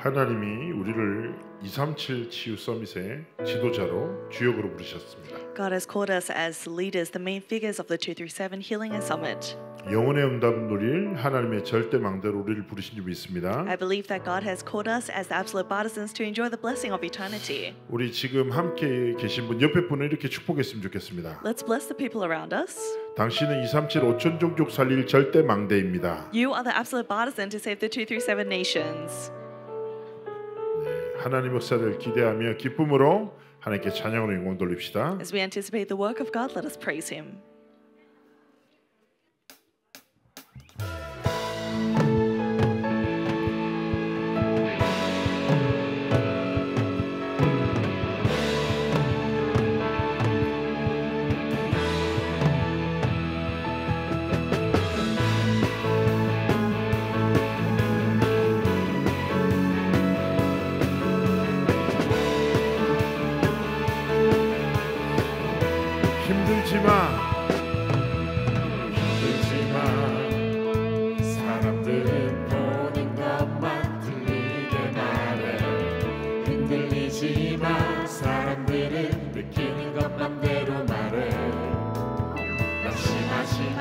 하나님이 우리를 237 치유 서밋의 지도자로 주역으로 부르셨습니다. God has called us as leaders, the main figures of the 237 Healing and Summit. 영혼의 응답 누릴 하나님의 절대 망대로 우리를 부르신 줄 믿습니다. I believe that God has called us as the absolute partisans to enjoy the blessing of eternity. 우리 지금 함께 계신 분 옆에 분을 이렇게 축복했으면 좋겠습니다. Let's bless the people around us. 당신은 237 5천 종족 살릴 절대 망대입니다. You are the absolute partisan to save the 237 nations. 하나님 역사를 기대하며 기쁨으로 하나님께 찬양으로 영광 돌립시다. As we anticipate the work of God, let us praise Him. 사람들은 보는 것만 들리게 말해. 흔들리지마. 사람들은 느끼는 것 맘대로 말해. 낙심하지마.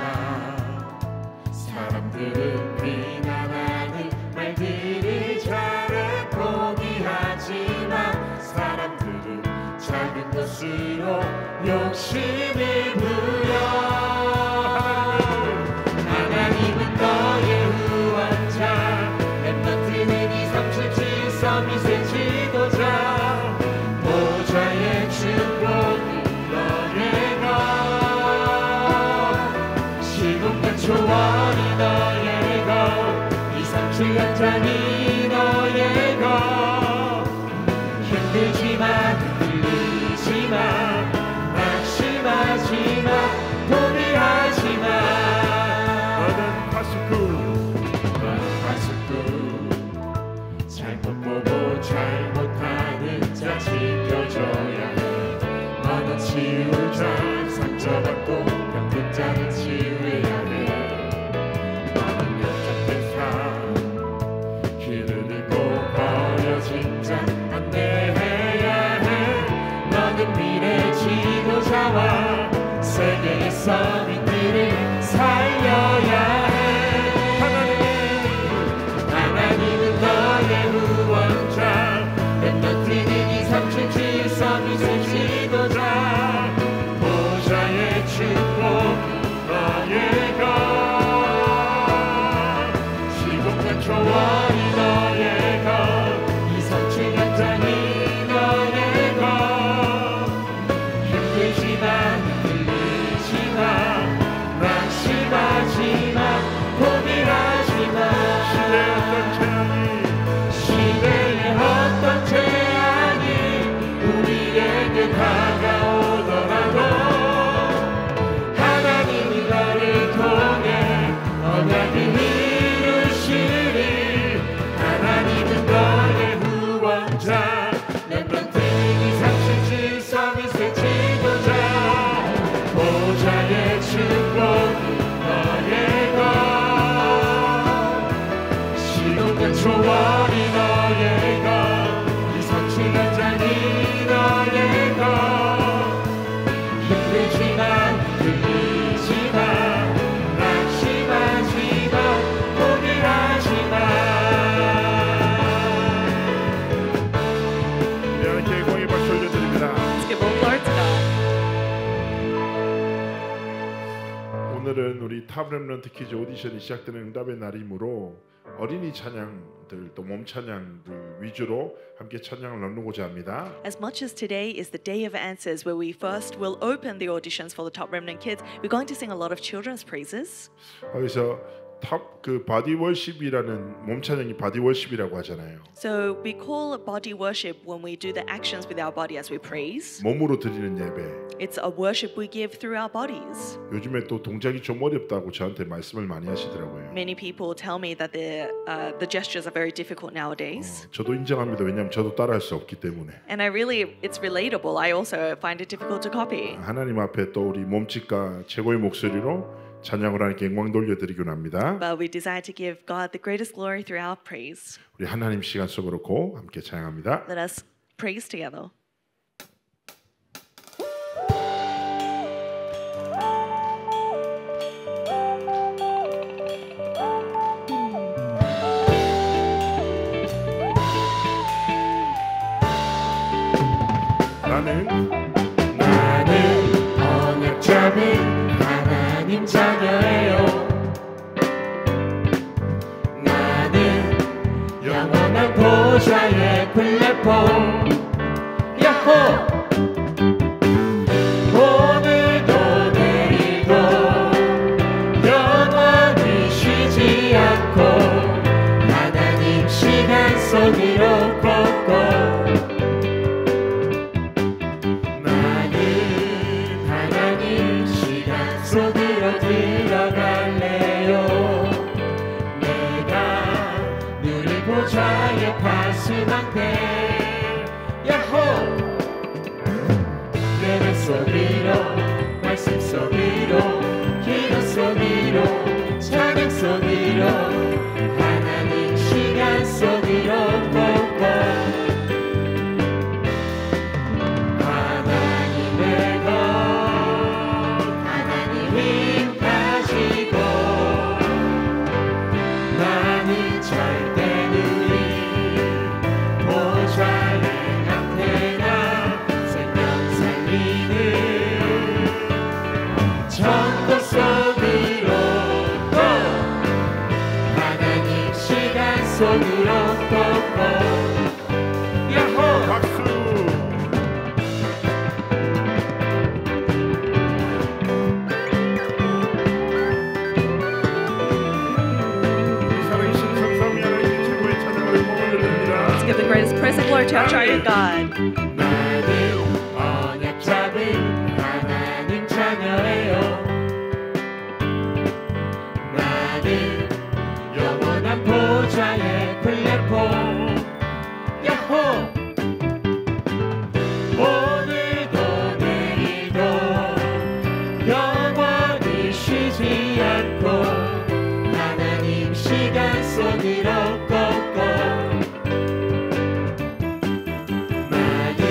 사람들은 비난하는 말들을 잘해. 포기하지마. 사람들은 작은 것으로 욕심을 부려. 하나님은 너의 후원자. 렘넌트는 237 서밋의 지도자. 보좌의 축복은 너의 것. 시공간 초월이 너의 것. 237 현장이 너의 것. 힘들지만 흔들리지마. 낙심하지마. 포기하지마. 잘못 보고 잘못하는 자 지켜줘야 해. 너는 치유자. 상처받고 병든 자는 치유해야 해. 너는 약한 사. 길을 잃고 버려진 자 안내해야 해. 너는 미래 지도자와 세계의 서민들을 살려야 해. 하나님은 너의 후원자. 렘넌트는 237 서밋의 지도자. 보좌의 축복은 너의 것. 시공간 초월이 너의 것. 237 현장이 너의 것. 힘들지만 흔들리지마. 낙심하지마. 포기하지마. 시대의 어떤 재앙이 우리에게 다가오더라도 하나님이 너를 통해 언약을 이루시리. 하나님은 너의 후원자. 렘넌트는 237 서밋의 지도자. 보좌의 축복은 너의 것. 초월이 너의 것. 237 현장이 너의 것. 힘들지만 흔들리지마. 낙심하지마. 포기하지마. 하나님께 영광의 박수 올려드립니다. Let's give all glory to God. 오늘은 우리 탑 렘넌트 키즈 오디션이 시작되는 응답의 날이므로 어린이 찬양들 또 몸 찬양들 위주로 함께 찬양을 나누고자 합니다. As much as today is the day of answers where we first will open the auditions for the Top Remnant Kids, we're going to sing a lot of children's praises. 그래서 탑 그 바디 월십이라는 몸 찬양이 바디 월십이라고 하잖아요. So we call it body worship when we do the actions with our body as we praise. 몸으로 드리는 예배. It's a worship we give through our bodies. 요즘에 또 동작이 좀 어렵다고 저한테 말씀을 많이 하시더라고요. Many people tell me that the gestures are very difficult nowadays. 저도 인정합니다. 왜냐하면 저도 따라할 수 없기 때문에. And I really, it's relatable. I also find it difficult to copy. 하나님 앞에 또 우리 몸짓과 최고의 목소리로 찬양으로 하나님께 영광 돌려드리곤 합니다. but we desire to give God the greatest glory through our praise. 우리 하나님 시간 속으로 고 함께 찬양합니다. Let us praise together. 나는 언약 잡은 하나님 자녀예요. 나는 영원한 보좌의 플랫폼 야호. 오늘도 내일도 영원히 쉬지 않고 하나님 시간 속으로 걷고 속으로 들어갈래요. 내가 누릴 보좌의 파수망대 야호. 예배 속으로 말씀 속으로 기도 속으로 찬양 속으로 하나님 시간 속으로 걷고 속으로 걷고 야호. 박수. 살아계신 성삼위 하나님께 최고의 찬양을 영광을 드립니다. Let's give the greatest praise and glory to our triune God. 나는 언약 잡은 하나님 자녀예요. 나는 영원한 보좌의 플랫폼 야호. 오늘도 내일도 영원히 쉬지 않고 하나님 시간 속으로 걷고 나는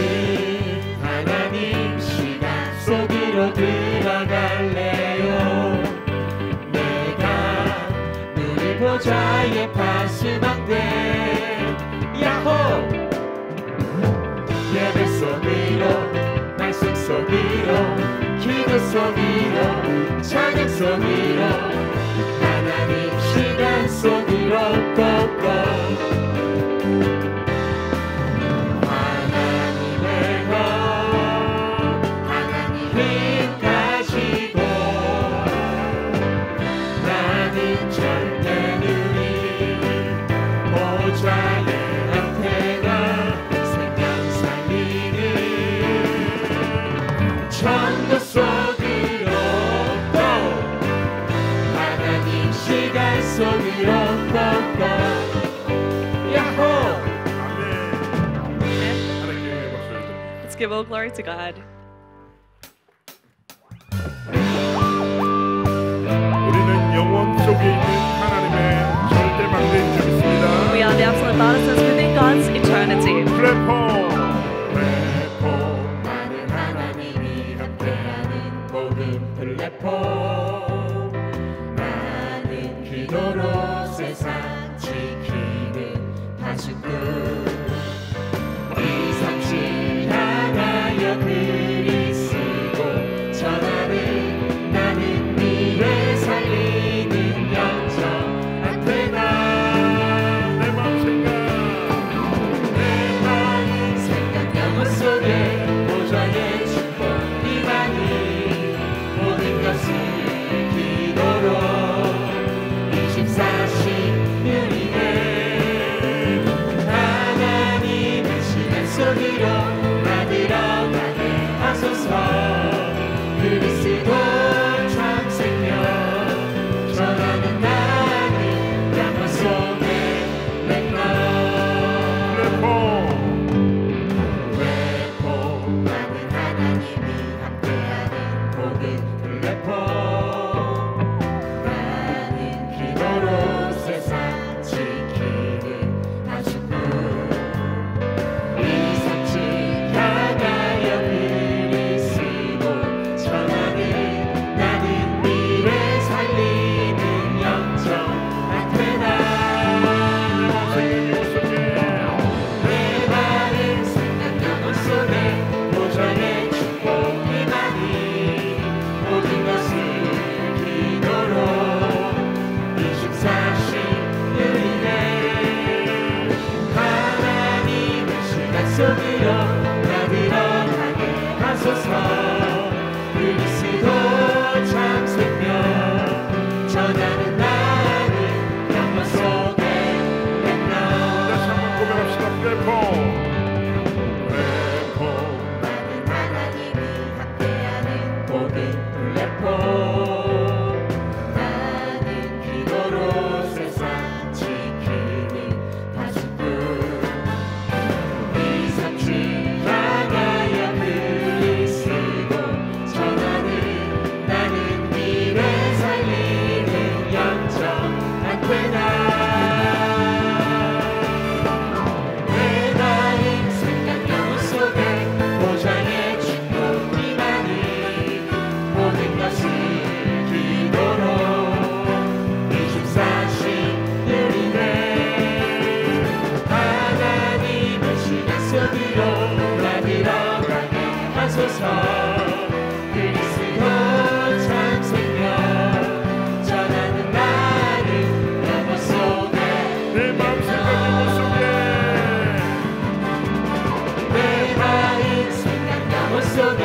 하나님 시간 속으로 들어갈래요. 내가 누릴 보좌의 파수망대 야호. 예배 속으로 말씀 속으로 기도 속으로 찬양 속으로 하나님 시간 속으로 걷고 하나님의 것 하나님 힘 가지고 나는 절대 누릴 보좌의 안테나 생명 살리는 천국 속으로 또 하나님 시간 속으로 걷고 야호. 아멘. 하나님께 박수를 드립니다. Let's give all glory to God. 우리는 영원 속에 있는 하나님의 절대 망대인 줄 믿습니다. We are the absolute partisans within God's eternity. 플랫폼. 많은 하나님이 함께하는 복음 플랫폼 나는 기도로 세상 지키는 파수꾼 이 삼신 향하여 글을 쓰고 전하는 나는 미래 살리는 영적 안테나 내 마음 생각. 내 마음 생각 영혼 속에 보좌의 축복 이만이 모든 것을 기도로 24시 누리네 속으로 나 들어가게 하소서. 그리스도 참 생명 전하는 나는 영광 속에 맹랑. 다시 한번 고백합시다. 플랫폼 나는 하나님이 함께하는 복음 플랫폼. 나는 기도로 세상 지키는 파수꾼. 이 상주 향하여 그리스도 전하는 나는 미래 살리는 영적 안테나. 내 나의 생각 영혼 속에 보좌의 축복이 많이. 모든 것을 기도로 24시 누리네. 하나님의 시간 속으로 나 들어가게 하소서. 그리스도 참 생명 전하는 나는 영혼 속에 내 마음 생각 영혼 속에 내 마음 생각 영혼 속에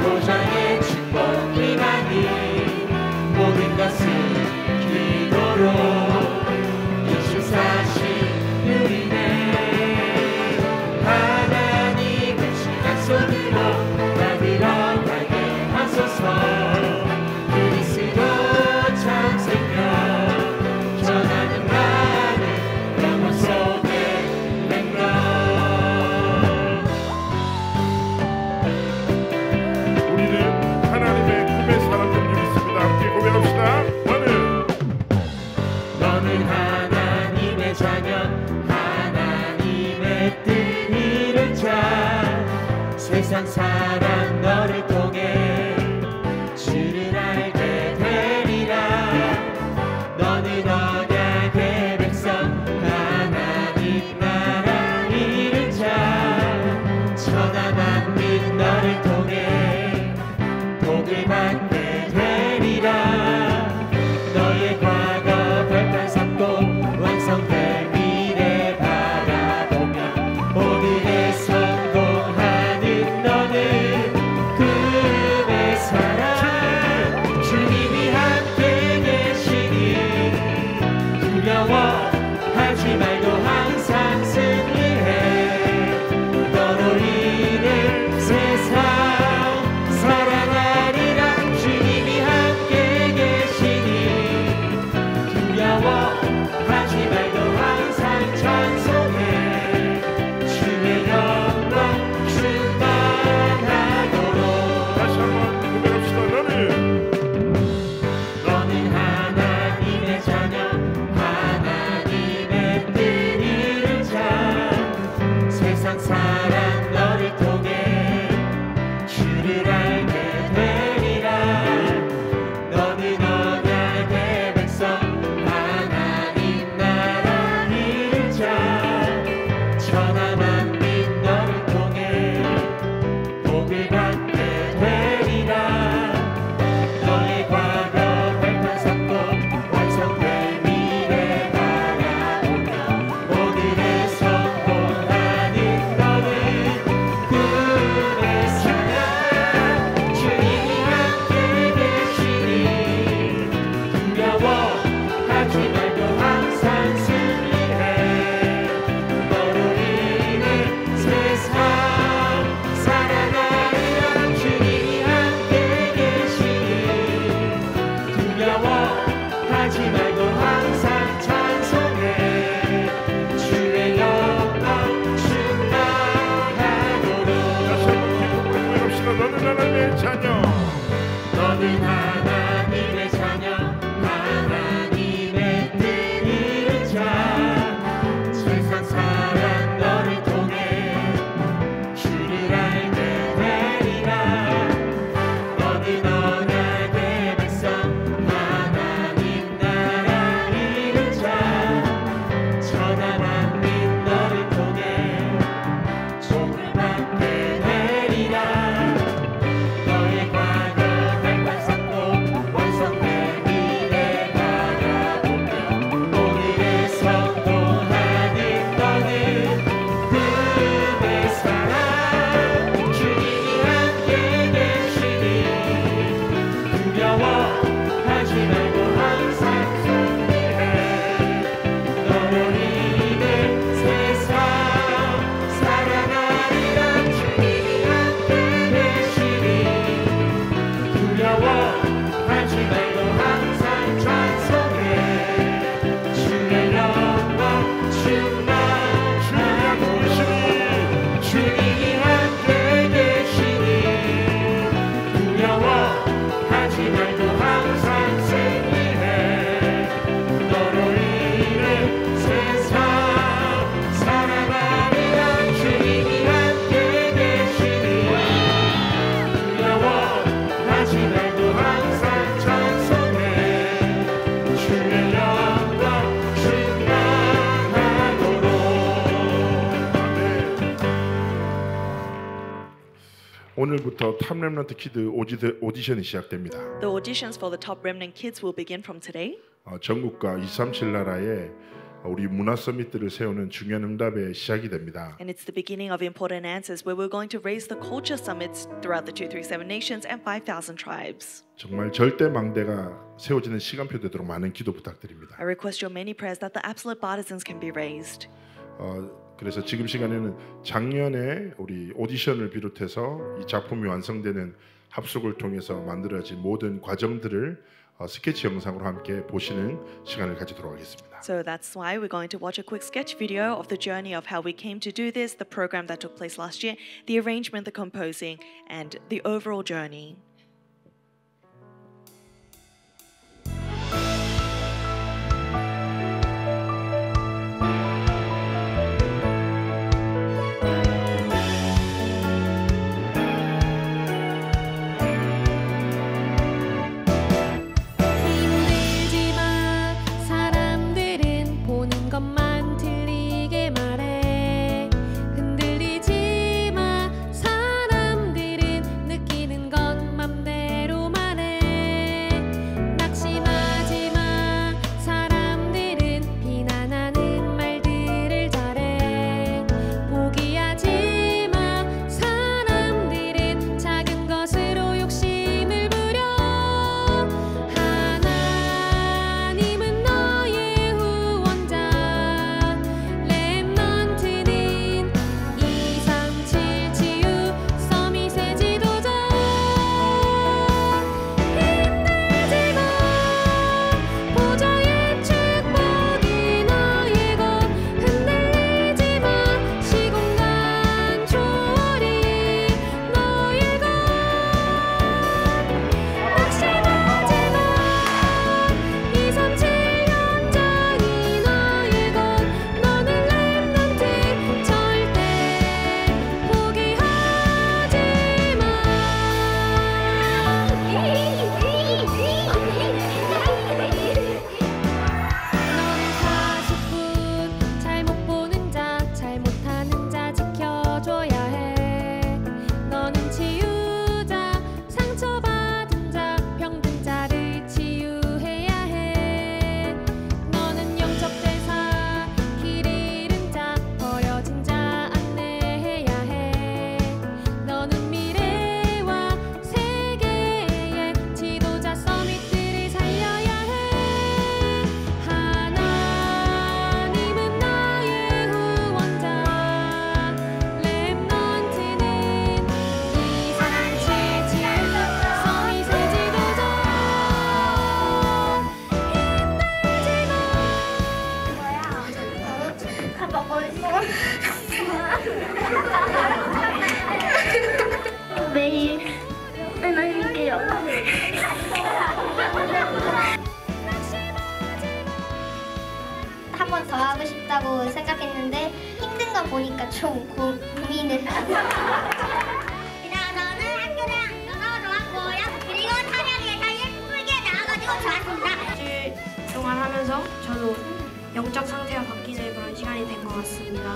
보좌의 축복이 많이. 모든 것을 기도로 24시 누리네. 하나님의 시간 속으로 나 들어가게 하소서. 그리스도 참 생명 전하는 나는 영혼 속에 맹랑. 우리는 하나님의 꿈에 살았던 일이 있습니다. 함께 고백합시다. 너는 하나님의 자녀, 하나님의 뜻 이룰 자. 세상 사람 너를 통해 주를 알게 되리라. 너는 언약의 백성, 하나님 나라 이룰 자. 천하 만민 너를 통해 복을 받게 되리라. 너의 과거 발판 삼고 완성될 미래 바라보며 오늘에 성공하는 너는 오늘부터 탑 렘넌트 키드 오디션이 시작됩니다. The auditions for the Top Remnant Kids will begin from today. 전국과 237 나라에 우리 문화 서밋들을 세우는 중요한 응답의 시작이 됩니다. And it's the beginning of important answers where we're going to raise the culture summits throughout the 237 nations and 5,000 tribes. 정말 절대 망대가 세워지는 시간표 되도록 많은 기도 부탁드립니다. I request your many prayers that the absolute partisans can be raised. 그래서 지금 시간에는 작년에 우리 오디션을 비롯해서 이 작품이 완성되는 합숙을 통해서 만들어진 모든 과정들을 스케치 영상으로 함께 보시는 시간을 가지도록 하겠습니다. So that's why we're going to watch a quick sketch video of the journey of how we came to do this, the program that took place last year, the arrangement, the composing, and the overall journey. 매일 힘들게요. 한 번 더 하고 싶다고 생각했는데 힘든 거 보니까 좀 고민을 하고. 저는 학교를 너무 좋았고요. 그리고 찬양에서 예쁘게 나와가지고 좋았습니다. 일주일 동안 하면서 저도 영적 상태가 바뀌는 그런 시간이 된 것 같습니다.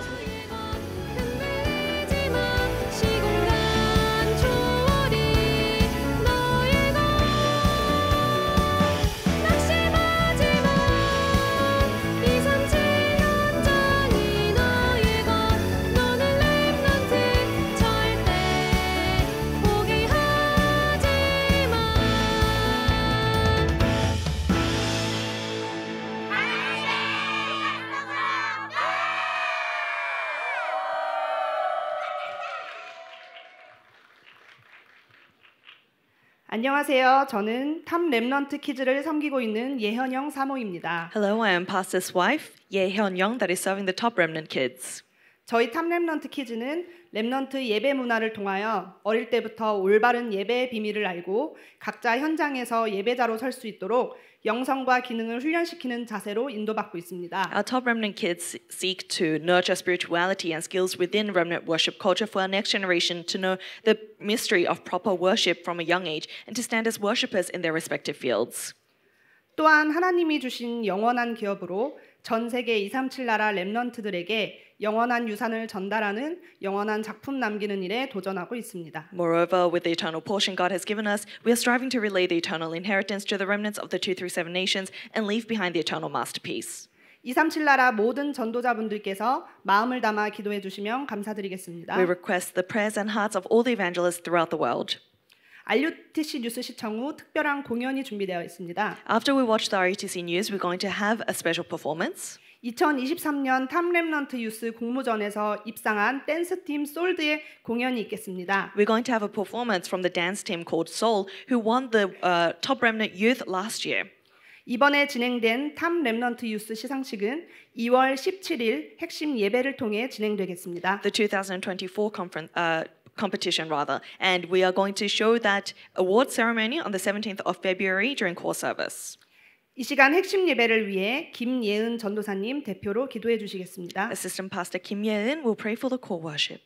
안녕하세요. 저는 탑 렘넌트 키즈를 섬기고 있는 예현영 사모입니다. Hello, I am pastor's wife, Ye Hyun-young, that is serving the Top Remnant Kids. 저희 탑 렘넌트 키즈는 렘넌트 예배 문화를 통하여 어릴 때부터 올바른 예배의 비밀을 알고 각자 현장에서 예배자로 설 수 있도록 영성과 기능을 훈련시키는 자세로 인도받고 있습니다. Our Top Remnant Kids seek to nurture spirituality and skills within remnant worship culture for our next generation to know the mystery of proper worship from a young age and to stand as worshipers in their respective fields. 또한 하나님이 주신 영원한 기업으로 전 세계 237 나라 렘넌트들에게 영원한 유산을 전달하는 영원한 작품 남기는 일에 도전하고 있습니다. Moreover, with the eternal portion God has given us, we are striving to relay the eternal inheritance to the remnants of the 2 through 7 nations and leave behind the eternal masterpiece. 237 나라 모든 전도자분들께서 마음을 담아 기도해 주시면 감사드리겠습니다. We request the prayers and hearts of all the evangelists throughout the world. RUTC 뉴스 시청 후 특별한 공연이 준비되어 있습니다. After we watch the RUTC news, we're going to have a special performance. 2023년 탑 렘넌트 유스 공모전에서 입상한 댄스팀 솔드의 공연이 있겠습니다. We're going to have a performance from the dance team called Soul, who won the Top Remnant Youth last year. 이번에 진행된 탑 렘넌트 유스 시상식은 2월 17일 핵심 예배를 통해 진행되겠습니다. The 2024 competition rather, and we are going to show that award ceremony on the 17th of February during core service. 이 시간 핵심 예배를 위해 김예은 전도사님 대표로 기도해 주시겠습니다. Assistant Pastor Kim Ye-eun will pray for the core worship.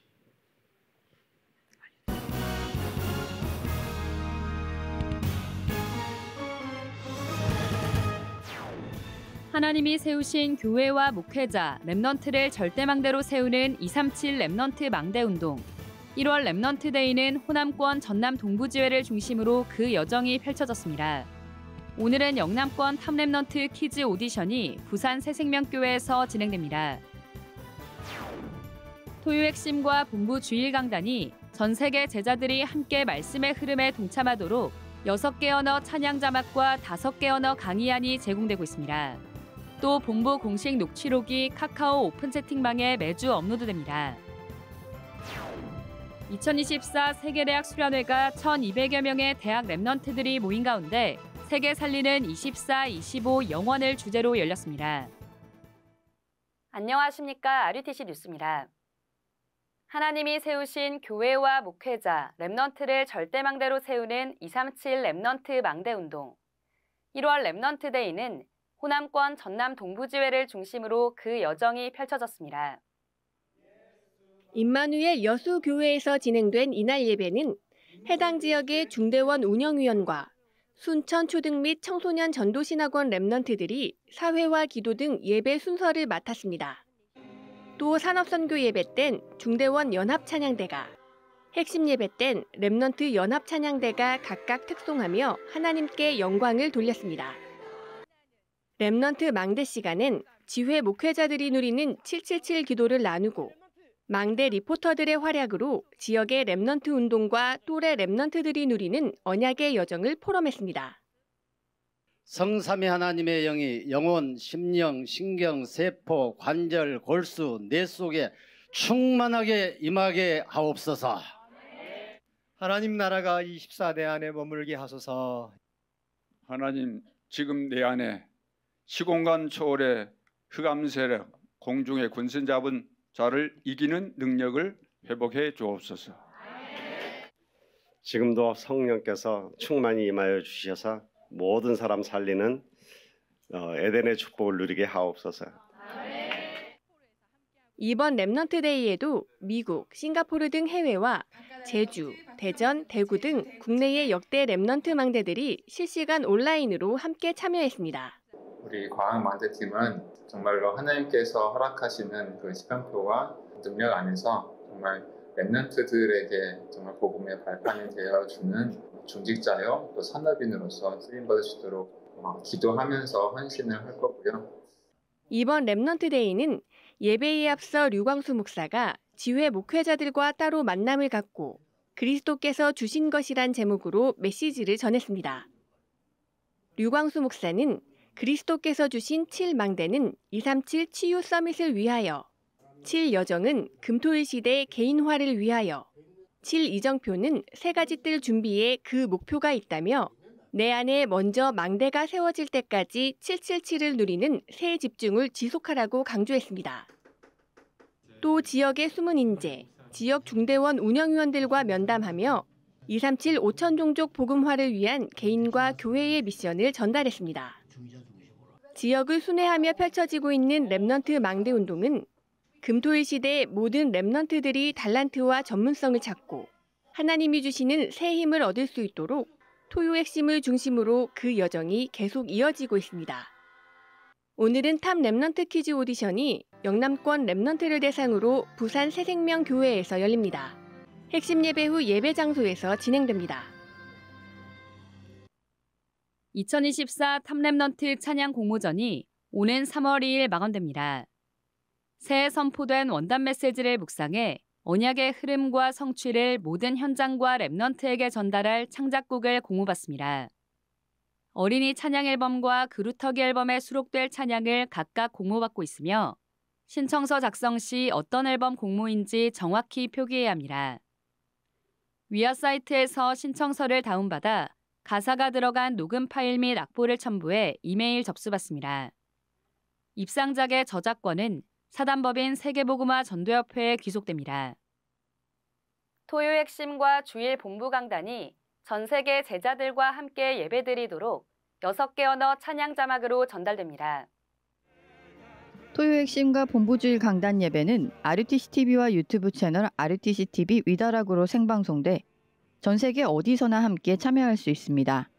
하나님이 세우신 교회와 목회자, 렘넌트를 절대망대로 세우는 237 렘넌트 망대운동. 1월 렘넌트 데이는 호남권 전남 동부지회를 중심으로 그 여정이 펼쳐졌습니다. 오늘은 영남권 탑 렘넌트 키즈 오디션이 부산 새생명교회에서 진행됩니다. 토요 핵심과 본부 주일 강단이 전 세계 제자들이 함께 말씀의 흐름에 동참하도록 6개 언어 찬양 자막과 5개 언어 강의안이 제공되고 있습니다. 또 본부 공식 녹취록이 카카오 오픈 채팅방에 매주 업로드됩니다. 2024 세계대학 수련회가 1,200여 명의 대학 렘넌트들이 모인 가운데 세계 살리는 24, 25 영원을 주제로 열렸습니다. 안녕하십니까. RUTC 뉴스입니다. 하나님이 세우신 교회와 목회자, 렘넌트를 절대망대로 세우는 237 렘넌트 망대운동. 1월 렘넌트 데이는 호남권 전남 동부지회를 중심으로 그 여정이 펼쳐졌습니다. 임마누엘 여수교회에서 진행된 이날 예배는 해당 지역의 중대원 운영위원과 순천 초등 및 청소년 전도신학원 렘넌트들이 사회와 기도 등 예배 순서를 맡았습니다. 또 산업선교 예배 땐 중대원 연합찬양대가, 핵심 예배 땐 렘넌트 연합찬양대가 각각 특송하며 하나님께 영광을 돌렸습니다. 렘넌트 망대 시간엔 지회 목회자들이 누리는 777 기도를 나누고 망대 리포터들의 활약으로 지역의 렘넌트 운동과 또래 렘넌트들이 누리는 언약의 여정을 포럼했습니다. 성삼위 하나님의 영이 영혼, 심령, 신경, 세포, 관절, 골수, 뇌 속에 충만하게 임하게 하옵소서. 하나님 나라가 24대 안에 머물게 하소서. 하나님 지금 내 안에 시공간 초월의 흑암 세력, 공중의 군신 잡은 자를 이기는 능력을 회복해 주옵소서. 지금도 성령께서 충만히 임하여 주셔서 모든 사람 살리는 에덴의 축복을 누리게 하옵소서. 이번 렘넌트 데이에도 미국, 싱가포르 등 해외와 제주, 대전, 대구 등 국내의 역대 렘넌트 망대들이 실시간 온라인으로 함께 참여했습니다. 우리 과학 망대팀은 정말로 하나님께서 허락하시는 그 시간표와 능력 안에서 정말 렘넌트들에게 정말 복음의 발판이 되어주는 중직자요 또 산업인으로서 쓰임받을 수 있도록 기도하면서 헌신을 할 거고요. 이번 렘넌트 데이는 예배에 앞서 류광수 목사가 지회 목회자들과 따로 만남을 갖고 그리스도께서 주신 것이란 제목으로 메시지를 전했습니다. 류광수 목사는 그리스도께서 주신 7망대는 237 치유 서밋을 위하여, 7여정은 금토일 시대 개인화를 위하여, 7이정표는 3가지 뜰 준비에 그 목표가 있다며 내 안에 먼저 망대가 세워질 때까지 777을 누리는 새 집중을 지속하라고 강조했습니다. 또 지역의 숨은 인재, 지역 중대원 운영위원들과 면담하며 237 5천 종족 복음화를 위한 개인과 교회의 미션을 전달했습니다. 지역을 순회하며 펼쳐지고 있는 렘넌트 망대 운동은 금토일 시대 모든 렘넌트들이 달란트와 전문성을 찾고 하나님이 주시는 새 힘을 얻을 수 있도록 토요 핵심을 중심으로 그 여정이 계속 이어지고 있습니다. 오늘은 탑 랩넌트 퀴즈 오디션이 영남권 랩넌트를 대상으로 부산 새생명교회에서 열립니다. 핵심 예배 후 예배 장소에서 진행됩니다. 2024 탑 랩넌트 찬양 공모전이 오는 3월 2일 마감됩니다. 새해 선포된 원단 메시지를 묵상해 언약의 흐름과 성취를 모든 현장과 랩넌트에게 전달할 창작곡을 공모받습니다. 어린이 찬양 앨범과 그루터기 앨범에 수록될 찬양을 각각 공모받고 있으며 신청서 작성 시 어떤 앨범 공모인지 정확히 표기해야 합니다. 위아 사이트에서 신청서를 다운받아 가사가 들어간 녹음 파일 및 악보를 첨부해 이메일 접수받습니다. 입상작의 저작권은 사단법인 세계복음화 전도협회에 귀속됩니다. 토요 핵심과 주일 본부 강단이 전 세계 제자들과 함께 예배드리도록 6개 언어 찬양 자막으로 전달됩니다. 토요 핵심과 본부주일 강단 예배는 RUTCTV와 유튜브 채널 RUTCTV 위다락으로 생방송돼 전 세계 어디서나 함께 참여할 수 있습니다.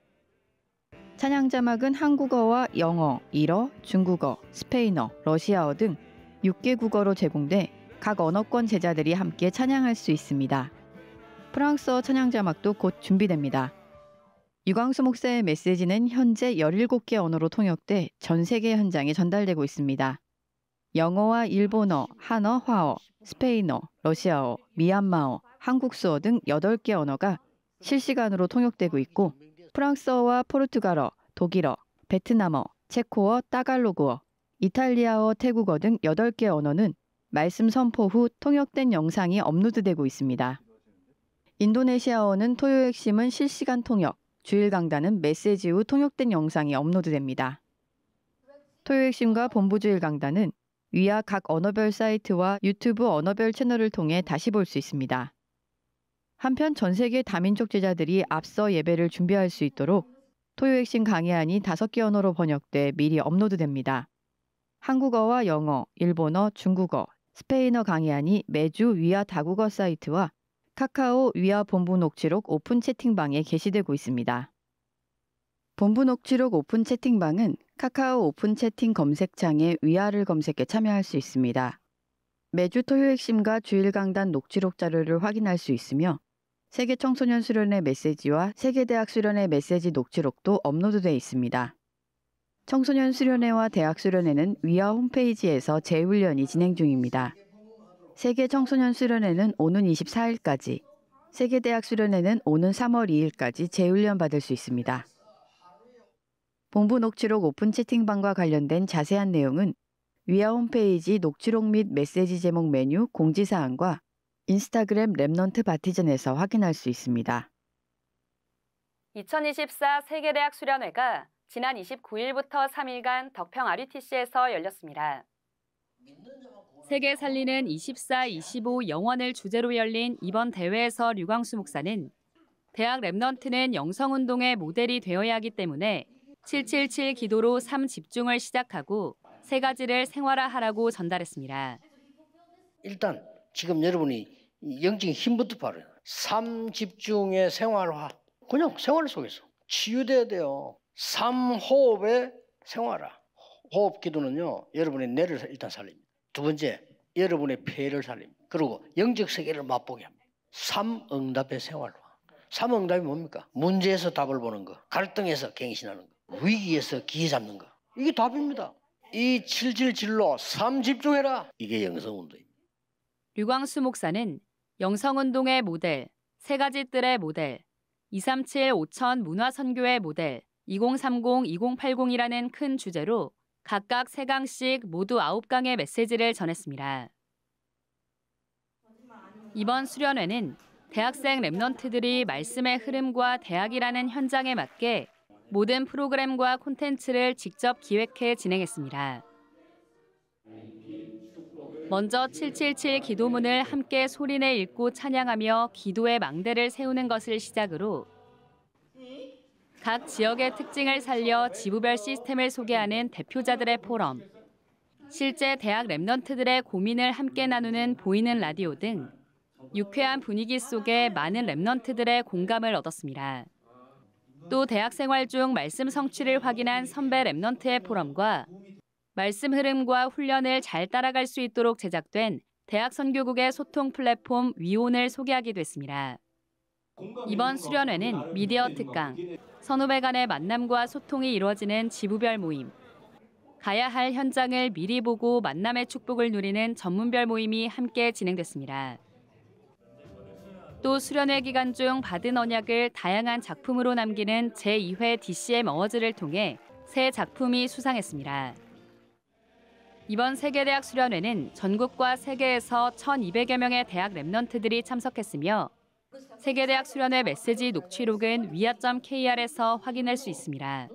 찬양 자막은 한국어와 영어, 일어, 중국어, 스페인어, 러시아어 등 6개 국어로 제공돼 각 언어권 제자들이 함께 찬양할 수 있습니다. 프랑스어 찬양 자막도 곧 준비됩니다. 유광수 목사의 메시지는 현재 17개 언어로 통역돼 전 세계 현장에 전달되고 있습니다. 영어와 일본어, 한어, 화어, 스페인어, 러시아어, 미얀마어, 한국수어 등 8개 언어가 실시간으로 통역되고 있고 프랑스어와 포르투갈어, 독일어, 베트남어, 체코어, 따갈로그어, 이탈리아어, 태국어 등 8개 언어는 말씀 선포 후 통역된 영상이 업로드되고 있습니다. 인도네시아어는 토요 핵심은 실시간 통역, 주일 강단은 메시지 후 통역된 영상이 업로드됩니다. 토요 핵심과 본부주일 강단은 위아 각 언어별 사이트와 유튜브 언어별 채널을 통해 다시 볼 수 있습니다. 한편 전 세계 다민족 제자들이 앞서 예배를 준비할 수 있도록 토요 핵심 강해안이 5개 언어로 번역돼 미리 업로드됩니다. 한국어와 영어, 일본어, 중국어, 스페인어 강해안이 매주 위아 다국어 사이트와 카카오 위아 본부 녹취록 오픈 채팅방에 게시되고 있습니다. 본부 녹취록 오픈 채팅방은 카카오 오픈 채팅 검색창에 위아를 검색해 참여할 수 있습니다. 매주 토요 핵심과 주일 강단 녹취록 자료를 확인할 수 있으며 세계 청소년 수련회 메시지와 세계대학 수련회 메시지 녹취록도 업로드돼 있습니다. 청소년 수련회와 대학 수련회는 위아 홈페이지에서 재훈련이 진행 중입니다. 세계 청소년 수련회는 오는 24일까지, 세계대학 수련회는 오는 3월 2일까지 재훈련 받을 수 있습니다. 본부 녹취록 오픈 채팅방과 관련된 자세한 내용은 위아 홈페이지 녹취록 및 메시지 제목 메뉴 공지사항과 인스타그램 랩넌트 바티전에서 확인할 수 있습니다. 2024 세계대학 수련회가 지난 29일부터 3일간 덕평 RUTC에서 열렸습니다. 세계 살리는 24, 25 영원을 주제로 열린 이번 대회에서 류광수 목사는 대학 랩넌트는 영성운동의 모델이 되어야 하기 때문에 777 기도로 삶 집중을 시작하고 3가지를 생활화하라고 전달했습니다. 일단 지금 여러분이 영적인 힘부터 바로요. 삶 집중의 생활화. 그냥 생활 속에서 치유돼야 돼요. 삶 호흡의 생활화. 호흡 기도는요. 여러분의 뇌를 일단 살립니다. 두 번째, 여러분의 폐를 살립니다. 그리고 영적 세계를 맛보게 합니다. 삼응답의 생활화. 삼응답이 뭡니까? 문제에서 답을 보는 거, 갈등에서 갱신하는 거, 위기에서 기회 잡는 거. 이게 답입니다. 이 777로 삶 집중해라. 이게 영성운동입니다. 류광수 목사는 영성운동의 모델, 3가지 뜰의 모델, 237 5천 문화선교의 모델, 2030, 2080이라는 큰 주제로 각각 3강씩 모두 9강의 메시지를 전했습니다. 이번 수련회는 대학생 랩넌트들이 말씀의 흐름과 대학이라는 현장에 맞게 모든 프로그램과 콘텐츠를 직접 기획해 진행했습니다. 먼저 777 기도문을 함께 소리내 읽고 찬양하며 기도의 망대를 세우는 것을 시작으로 각 지역의 특징을 살려 지부별 시스템을 소개하는 대표자들의 포럼, 실제 대학 랩넌트들의 고민을 함께 나누는 보이는 라디오 등 유쾌한 분위기 속에 많은 랩넌트들의 공감을 얻었습니다. 또 대학 생활 중 말씀 성취를 확인한 선배 랩넌트의 포럼과 말씀 흐름과 훈련을 잘 따라갈 수 있도록 제작된 대학 선교국의 소통 플랫폼 위온을 소개하기도 했습니다. 이번 수련회는 미디어 특강, 선후배 간의 만남과 소통이 이루어지는 지부별 모임, 가야 할 현장을 미리 보고 만남의 축복을 누리는 전문별 모임이 함께 진행됐습니다. 또 수련회 기간 중 받은 언약을 다양한 작품으로 남기는 제2회 DCM 어워즈를 통해 새 작품이 수상했습니다. 이번 세계대학 수련회는 전국과 세계에서 1,200여 명의 대학 랩넌트들이 참석했으며 세계대학 수련회 메시지 녹취록은 위아.kr에서 확인할 수 있습니다.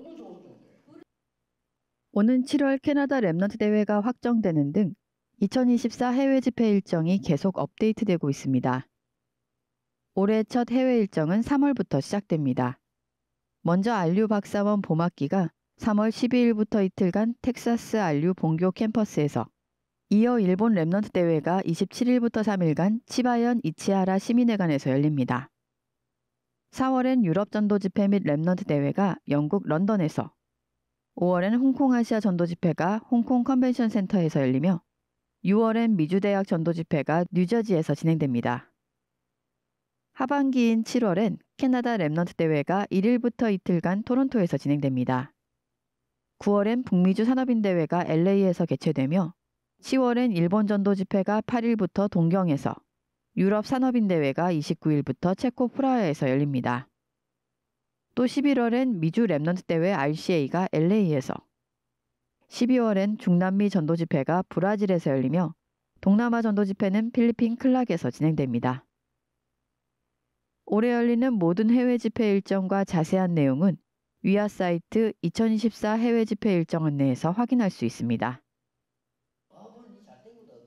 오는 7월 캐나다 랩넌트 대회가 확정되는 등 2024 해외 집회 일정이 계속 업데이트되고 있습니다. 올해 첫 해외 일정은 3월부터 시작됩니다. 먼저 안류 박사원 봄학기가 3월 12일부터 이틀간 텍사스 안류 본교 캠퍼스에서, 이어 일본 랩넌트 대회가 27일부터 3일간 치바현 이치하라 시민회관에서 열립니다. 4월엔 유럽 전도 집회 및 랩넌트 대회가 영국 런던에서, 5월엔 홍콩 아시아 전도 집회가 홍콩 컨벤션 센터에서 열리며 6월엔 미주 대학 전도 집회가 뉴저지에서 진행됩니다. 하반기인 7월엔 캐나다 랩넌트 대회가 1일부터 이틀간 토론토에서 진행됩니다. 9월엔 북미주 산업인 대회가 LA에서 개최되며 10월엔 일본 전도 집회가 8일부터 동경에서, 유럽 산업인 대회가 29일부터 체코 프라하에서 열립니다. 또 11월엔 미주 랩넌트 대회 RCA가 LA에서, 12월엔 중남미 전도 집회가 브라질에서 열리며 동남아 전도 집회는 필리핀 클락에서 진행됩니다. 올해 열리는 모든 해외 집회 일정과 자세한 내용은 위아 사이트 2024 해외 집회 일정 안내에서 확인할 수 있습니다.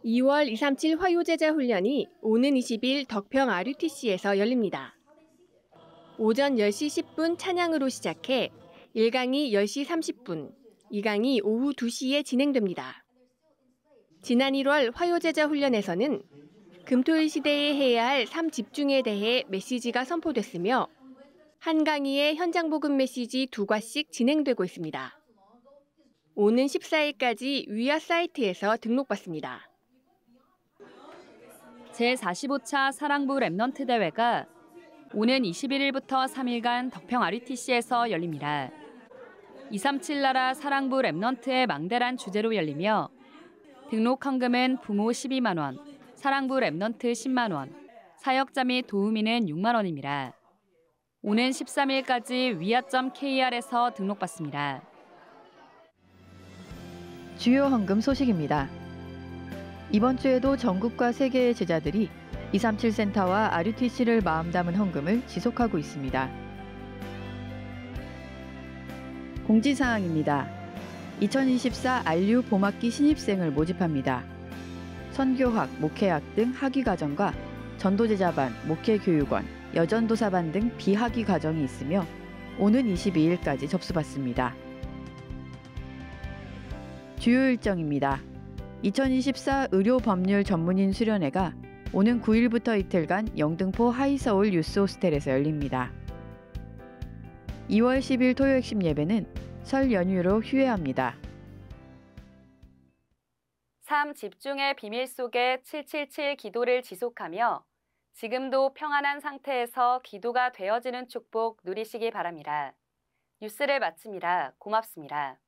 2월 237 화요제자 훈련이 오는 20일 덕평 RUTC에서 열립니다. 오전 10시 10분 찬양으로 시작해 1강이 10시 30분, 2강이 오후 2시에 진행됩니다. 지난 1월 화요제자 훈련에서는 금토일 시대에 해야 할 3집중에 대해 메시지가 선포됐으며 한 강의에 현장 복음 메시지 2과씩 진행되고 있습니다. 오는 14일까지 위아 사이트에서 등록받습니다. 제45차 사랑부 랩넌트 대회가 오는 21일부터 3일간 덕평 RUTC에서 열립니다. 237 나라 사랑부 랩넌트의 망대란 주제로 열리며 등록 헌금은 부모 12만 원, 사랑부 랩넌트 10만 원, 사역자 및 도우미는 6만 원입니다. 오는 13일까지 위아.kr에서 등록받습니다. 주요 헌금 소식입니다. 이번 주에도 전국과 세계의 제자들이 237 센터와 RUTC를 마음 담은 헌금을 지속하고 있습니다. 공지사항입니다. 2024 안류 봄학기 신입생을 모집합니다. 선교학, 목회학 등 학위과정과 전도제자반, 목회교육원, 여전도사반 등 비학위 과정이 있으며 오는 22일까지 접수받습니다. 주요 일정입니다. 2024 의료법률 전문인 수련회가 오는 9일부터 이틀간 영등포 하이서울 유스호스텔에서 열립니다. 2월 10일 토요 핵심 예배는 설 연휴로 휴회합니다. 삶 집중의 비밀 속에 777 기도를 지속하며 지금도 평안한 상태에서 기도가 되어지는 축복 누리시기 바랍니다. 뉴스를 마칩니다. 고맙습니다.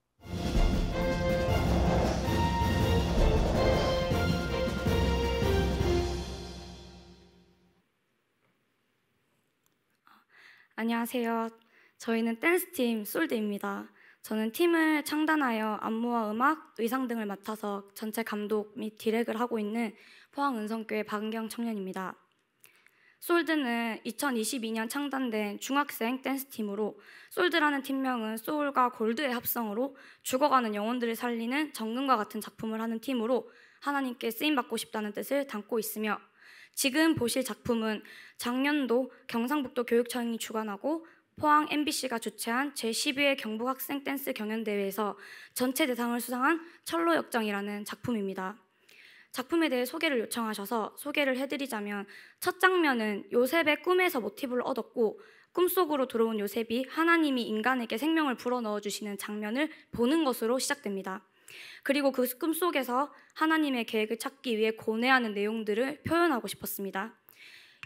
안녕하세요. 저희는 댄스팀 솔드입니다. 저는 팀을 창단하여 안무와 음악, 의상 등을 맡아서 전체 감독 및 디렉을 하고 있는 포항은성교회 박은경 청년입니다. 솔드는 2022년 창단된 중학생 댄스팀으로 솔드라는 팀명은 소울과 골드의 합성으로 죽어가는 영혼들을 살리는 정금과 같은 작품을 하는 팀으로 하나님께 쓰임받고 싶다는 뜻을 담고 있으며 지금 보실 작품은 작년도 경상북도 교육청이 주관하고 포항 MBC가 주최한 제12회 경북학생 댄스 경연대회에서 전체 대상을 수상한 철로역정이라는 작품입니다. 작품에 대해 소개를 요청하셔서 소개를 해드리자면 첫 장면은 요셉의 꿈에서 모티브를 얻었고 꿈속으로 들어온 요셉이 하나님이 인간에게 생명을 불어넣어주시는 장면을 보는 것으로 시작됩니다. 그리고 그 꿈속에서 하나님의 계획을 찾기 위해 고뇌하는 내용들을 표현하고 싶었습니다.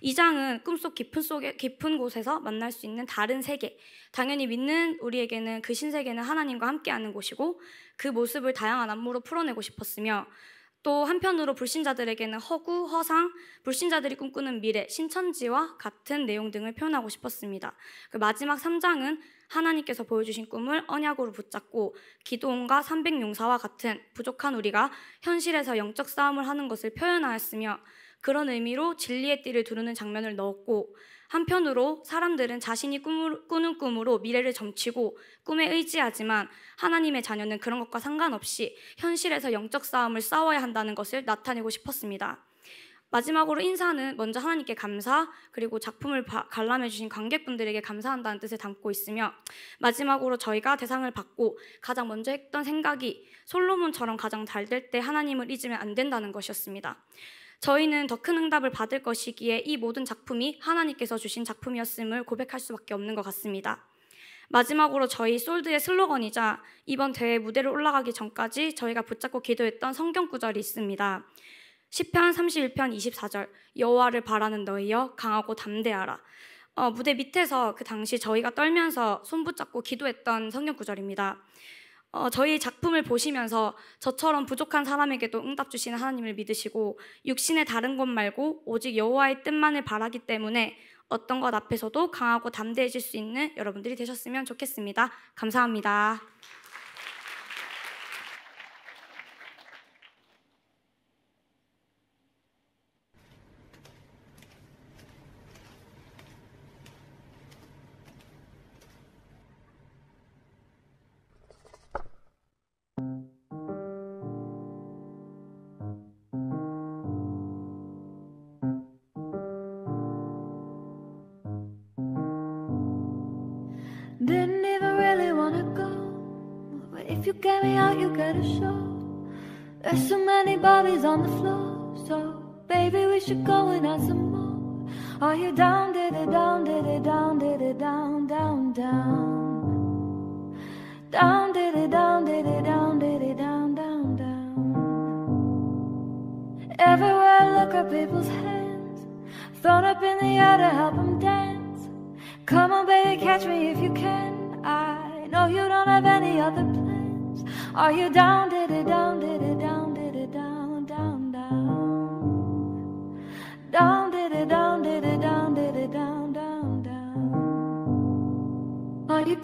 이 장은 꿈속 깊은 곳에서 만날 수 있는 다른 세계, 당연히 믿는 우리에게는 그 신세계는 하나님과 함께하는 곳이고 그 모습을 다양한 안무로 풀어내고 싶었으며 또 한편으로 불신자들에게는 허구, 허상, 불신자들이 꿈꾸는 미래, 신천지와 같은 내용 등을 표현하고 싶었습니다. 그 마지막 3장은 하나님께서 보여주신 꿈을 언약으로 붙잡고 기도원과 300용사와 같은 부족한 우리가 현실에서 영적 싸움을 하는 것을 표현하였으며 그런 의미로 진리의 띠를 두르는 장면을 넣었고 한편으로 사람들은 자신이 꾸는 꿈으로 미래를 점치고 꿈에 의지하지만 하나님의 자녀는 그런 것과 상관없이 현실에서 영적 싸움을 싸워야 한다는 것을 나타내고 싶었습니다. 마지막으로 인사는 먼저 하나님께 감사, 그리고 작품을 관람해 주신 관객분들에게 감사한다는 뜻을 담고 있으며 마지막으로 저희가 대상을 받고 가장 먼저 했던 생각이 솔로몬처럼 가장 잘 될 때 하나님을 잊으면 안 된다는 것이었습니다. 저희는 더 큰 응답을 받을 것이기에 이 모든 작품이 하나님께서 주신 작품이었음을 고백할 수밖에 없는 것 같습니다. 마지막으로 저희 솔드의 슬로건이자 이번 대회 무대로 올라가기 전까지 저희가 붙잡고 기도했던 성경 구절이 있습니다. 시편 31편 24절 여호와를 바라는 너희여 강하고 담대하라. 무대 밑에서 그 당시 저희가 떨면서 손 붙잡고 기도했던 성경 구절입니다. 저희 작품을 보시면서 저처럼 부족한 사람에게도 응답 주시는 하나님을 믿으시고 육신의 다른 것 말고 오직 여호와의 뜻만을 바라기 때문에 어떤 것 앞에서도 강하고 담대해질 수 있는 여러분들이 되셨으면 좋겠습니다. 감사합니다. Didn't even really wanna go, but if you get me out, you gotta show. There's so many bodies on the floor, so baby, we should go and add some more. Are you down, did it down, did it down, did it down, down, down? Down, did it down, did it down, did it down, down, down. Everywhere I look are people's hands, thrown up in the air to help them dance. Come on, baby, catch me if you can. I know you don't have any other plans. Are you down, did it down, did it down, did it down, down, down? Down, did it down, did it down, did it down, down, down? Are you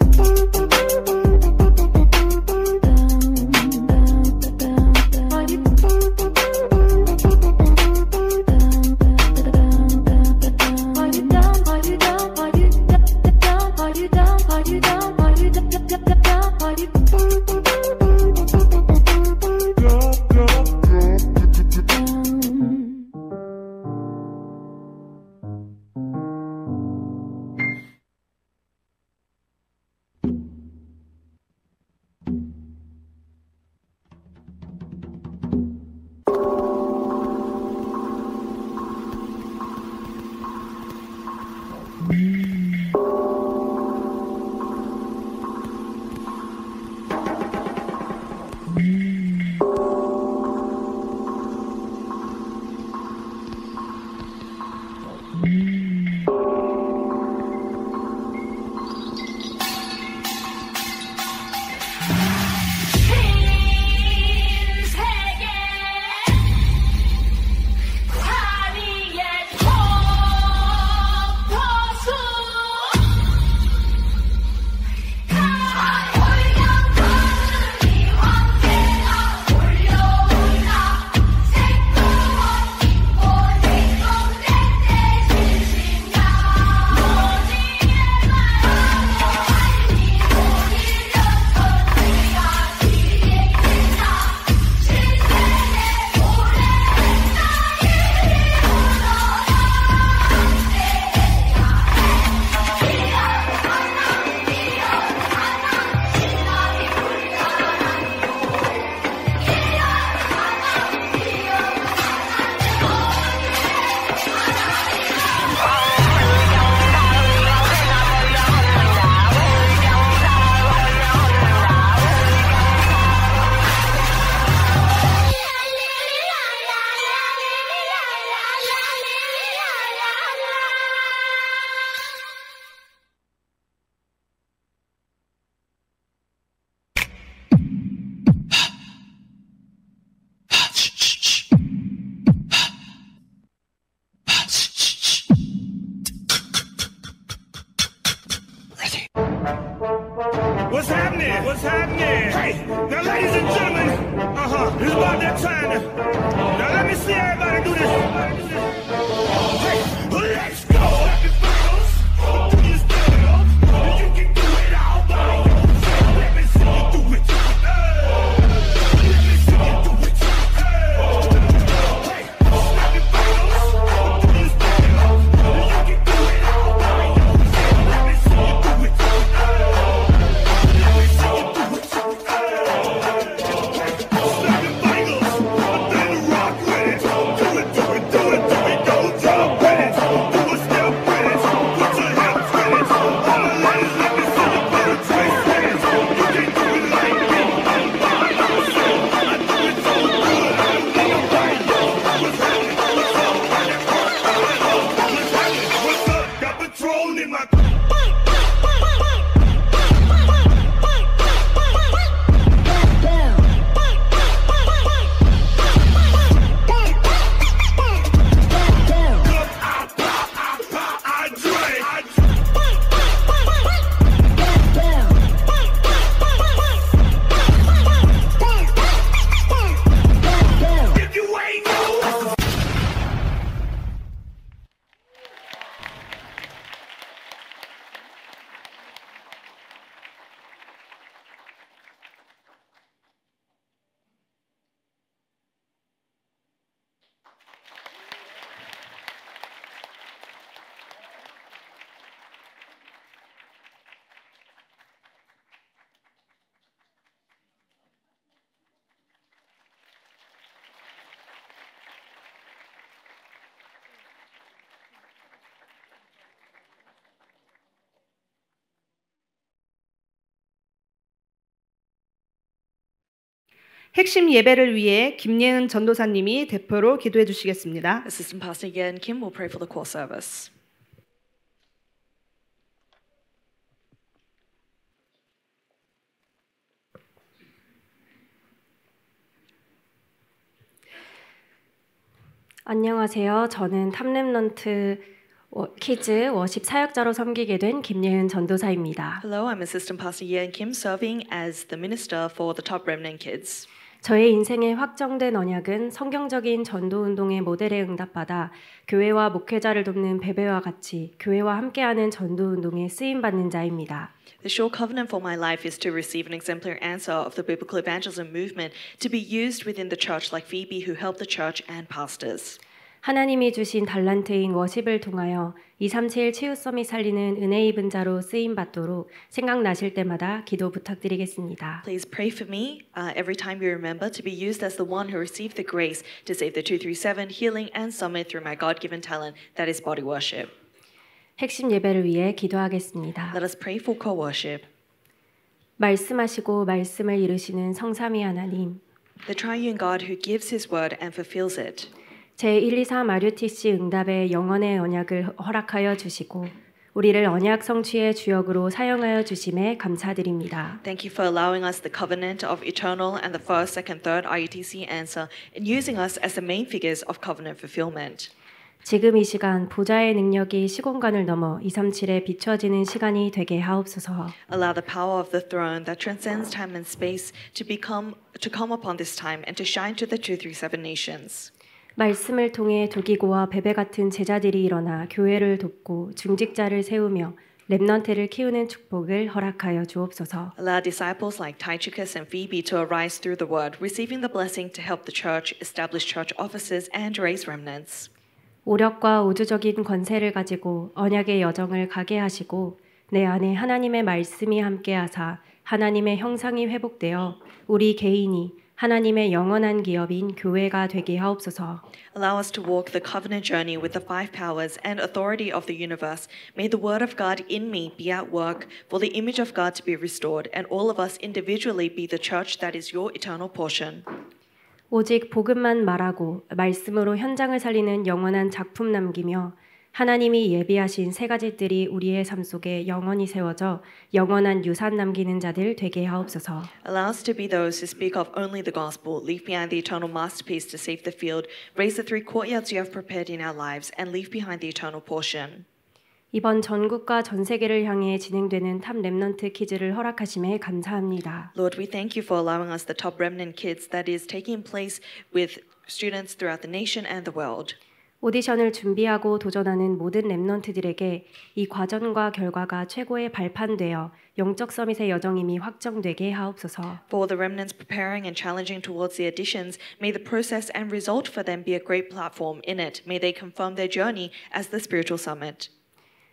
What's happening? Hey, now ladies and gentlemen, it's about that time. Now let me see everybody do this. Hey, let's go. Happy finals. Do you still? You can do it all by yourself. Let me see you do it. Let me see you do it. Hey, happy finals. Do you still? You can do it all by yourself. Let me see you do it. 핵심 예배를 위해 김예은 전도사님이 대표로 기도해 주시겠습니다. Assistant Pastor Yeun Kim will pray for the core service. 안녕하세요. 저는 탑랩넌트 키즈 워십 사역자로 섬기게 된 김예은 전도사입니다. Hello, I'm Assistant Pastor Yeun Kim, serving as the minister for the Top Remnant Kids. 저의 인생의 확정된 언약은 성경적인 전도 운동의 모델에 응답받아 교회와 목회자를 돕는 베베와 같이 교회와 함께하는 전도 운동에 쓰임 받는 자입니다. The sure covenant for my life is to receive an exemplary answer of the biblical evangelism movement to be used within the church like Phoebe who helped the church and pastors. 하나님이 주신 달란트인 워십을 통하여 237 치유섬이 살리는 은혜 입은 자로 쓰임 받도록 생각나실 때마다 기도 부탁드리겠습니다. Please pray for me every time you remember to be used as the one who received the grace to save the 237 healing and summit through my God-given talent that is body worship. 핵심 예배를 위해 기도하겠습니다. Let us pray for co-worship. 말씀하시고 말씀을 이루시는 성삼위 하나님. The triune God who gives his word and fulfills it. 제124 RUTC 응답의 영원의 언약을 허락하여 주시고 우리를 언약 성취의 주역으로 사용하여 주심에 감사드립니다. Thank you for allowing us the covenant of eternal and the first, second, third RUTC answer and using us as the main figures of covenant fulfillment. 지금 이 시간 보좌의 능력이 시공간을 넘어 237에 비춰지는 시간이 되게 하옵소서. Allow the power of the throne that transcends time and space to come upon this time and to shine to the 237 nations. 말씀을 통해 도기고와 베베 같은 제자들이 일어나 교회를 돕고 중직자를 세우며 렘넌트를 키우는 축복을 허락하여 주옵소서. Allow disciples like Tychicus and Phoebe to arise through the word, receiving the blessing to help the church establish church offices and raise remnants. 오력과 우주적인 권세를 가지고 언약의 여정을 가게 하시고 내 안에 하나님의 말씀이 함께하사 하나님의 형상이 회복되어 우리 개인이 하나님의 영원한 기업인 교회가 되게 하옵소서. Allow us to walk the covenant journey with the five powers and authority of the universe. May the word of God in me be at work for the image of God to be restored and all of us individually be the church that is your eternal portion. 오직 복음만 말하고 말씀으로 현장을 살리는 영원한 작품 남기며 하나님이 예비하신 세 가지 뜰이 우리의 삶 속에 영원히 세워져 영원한 유산 남기는 자들 되게 하옵소서. Allow us to be those who speak of only the gospel, leave behind the eternal masterpiece to save the field, raise the three courtyards you have prepared in our lives, and leave behind the eternal portion. 이번 전국과 전 세계를 향해 진행되는 탑 렘넌트 키즈를 허락하심에 감사합니다. Lord, we thank you for allowing us the Top Remnant Kids that is taking place with students throughout the nation and the world. 오디션을 준비하고 도전하는 모든 렘넌트들에게 이 과정과 결과가 최고의 발판되어 영적 서밋의 여정임이 확정되게 하옵소서. For the remnants preparing and challenging towards the auditions, may the process and result for them be a great platform in it. May they confirm their journey as the spiritual summit.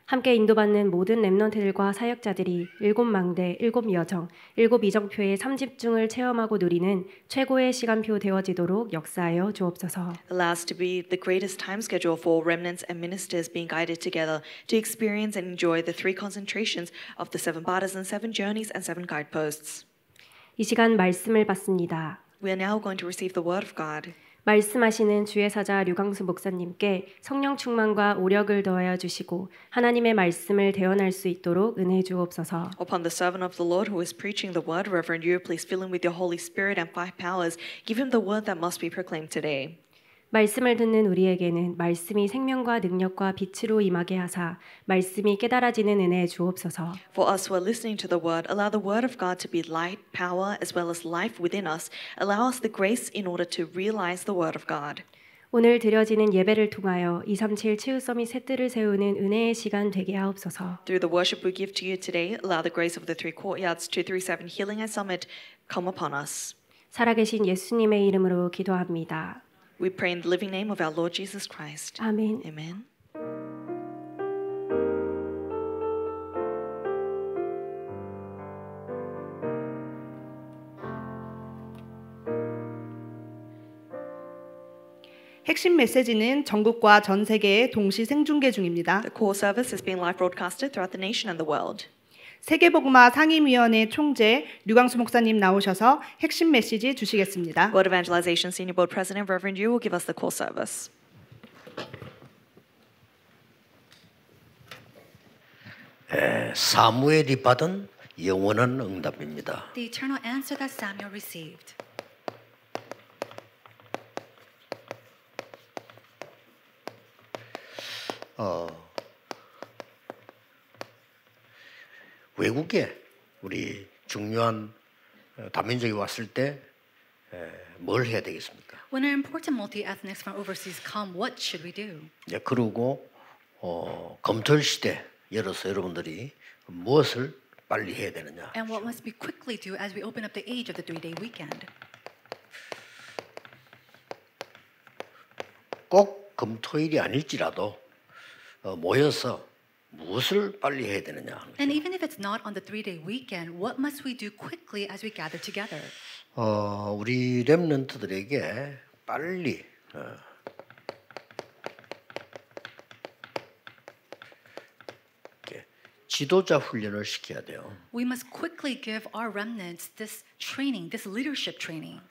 함께 인도받는 모든 렘넌트들과 사역자들이 7망대, 7여정, 7이정표의 3집중을 체험하고 누리는 최고의 시간표 되어지도록 역사하여 주옵소서. Allow us to be the greatest time schedule for remnants and ministers being guided together to experience and enjoy the 3 concentrations of the 7 Badas and 7 journeys and 7 guideposts. 이 시간 말씀을 받습니다. We are now going to receive the word of God. 말씀하시는 주의 사자 류광수 목사님께 성령 충만과 오력을 더하여 주시고 하나님의 말씀을 대언할 수 있도록 은혜 주옵소서. Upon the servant of the Lord who is preaching the word, Reverend Yu, please fill him with your Holy Spirit and 5 powers. Give him the word that must be proclaimed today. 말씀을 듣는 우리에게는 말씀이 생명과 능력과 빛으로 임하게 하사 말씀이 깨달아지는 은혜 주옵소서. For us who are listening to the word, allow the word of God to be light, power, as well as life within us. Allow us the grace in order to realize the word of God. 오늘 드려지는 예배를 통하여 237 치유 서밋 새 뜰을 세우는 은혜의 시간 되게 하옵소서. Through the worship we give to you today, allow the grace of the 3 courtyards 237 healing and summit come upon us. 살아계신 예수님의 이름으로 기도합니다. We pray in the living name of our Lord Jesus Christ. 아멘. Amen. 핵심 메시지는 전국과 전 세계에 동시 생중계 중입니다. The core service is being live broadcasted throughout the nation and the world. 세계복음화 상임위원회 총재 류광수 목사님 나오셔서 핵심 메시지 주시겠습니다. World Evangelization Senior Board President Reverend Yu will give us the core service. 사무엘이 받은 영원한 응답입니다. The eternal answer that Samuel received. 외국에 우리 중요한 다민족이 왔을 때 뭘 해야 되겠습니까? When an important multi-ethnics from overseas come, what should we do? 네, 그리고 검토일 시대 열어서 여러분들이 무엇을 빨리 해야 되느냐? And what must we quickly do as we open up the age of the 3-day weekend? 꼭 검토일이 아닐지라도 모여서 무엇을 빨리 해야 되느냐? And even if it's not on the 3-day weekend, what must we do quickly as we gather together? 우리 렘넌트들에게 빨리 지도자 훈련을 시켜야 돼요. We must quickly give our remnants this training, this leadership training.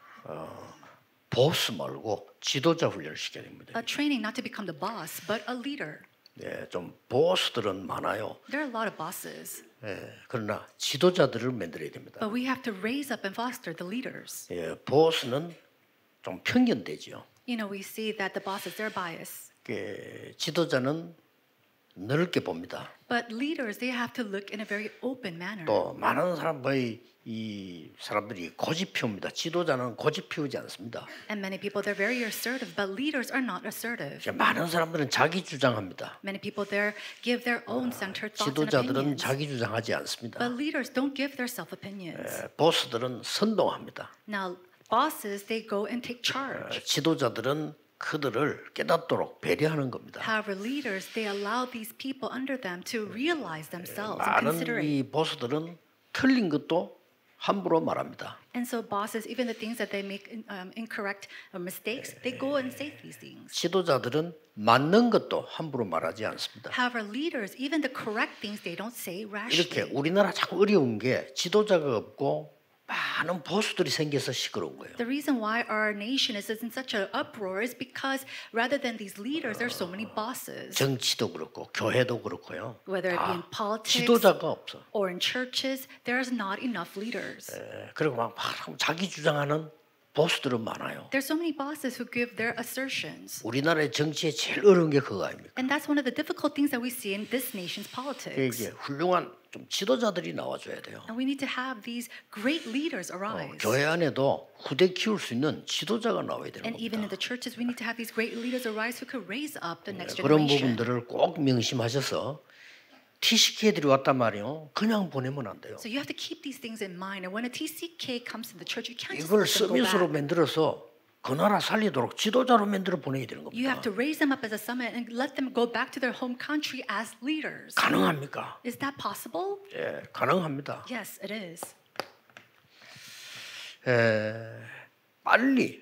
보스 말고 지도자 훈련을 시켜야 됩니다. A training not to become the boss, but a leader. 네, 좀 보스들은 많아요. There are a lot of bosses. 예, 그러나 지도자들을 만들어야 됩니다. But we have to raise up and foster the leaders. 예, 보스는 좀 편견되죠. You know, we see that the bosses, they're biased. 지도자는 넓게 봅니다. But leaders, they have to look in a very open manner. 또 많은 사람들이 이 사람들이 고집 피웁니다. 지도자는 고집 피우지 않습니다. And many people, they're very assertive, but leaders are not assertive. 많은 사람들은 자기 주장합니다. Many people there give their own centered thoughts and 지도자들은 opinions. 자기 주장하지 않습니다. But leaders don't give their self opinions. 보스들은 선동합니다. Now, bosses, they go and take charge. 지도자들은 그들을 깨닫도록 배려하는 겁니다. However, leaders, they allow these people under them to realize themselves and 많은 consider it. 이 보스들은 틀린 것도 함부로 말합니다. And so bosses, even the things that they make incorrect mistakes, they go and say these things. 지도자들은 맞는 것도 함부로 말하지 않습니다. However, leaders, even the correct things, they don't say rashly. 이렇게 우리나라 참 어려운 게 지도자가 없고 많은 보수들이 생겨서 시끄러운 거예요. The reason why our nation is in such an uproar is because rather than these leaders, there are so many bosses. 정치도 그렇고 교회도 그렇고요. Whether it be in politics 지도자가 없어. or in churches, there is not enough leaders. 그리고 막 자기 주장하는 보스들은 많아요. There's so many bosses who give their assertions. 우리나라의 정치에 제일 어려운 게 그거 아닙니까? And that's one of the difficult things that we see in this nation's politics. 이게 훌륭한 좀 지도자들이 나와줘야 돼요. And we need to have these great leaders arise. 교회 안에도 후대 키울 수 있는 지도자가 나와야 되는 And 겁니다. even in the churches, we need to have these great leaders arise who could raise up the next 그런 generation. 부분들을 꼭 명심하셔서 TCK들이 왔단 말이에요. 그냥 보내면 안 돼요. So you have to keep these things in mind. And when a TCK comes to the church, you can't just 이걸 let them go 서밋으로 back. 만들어서 그 나라 살리도록 지도자로 만들어 보내야 되는 You have 겁니다. to raise them up as a summit and let them go back to their home country as leaders. 가능합니까? Is that possible? 예, 가능합니다. Yes, it is. 빨리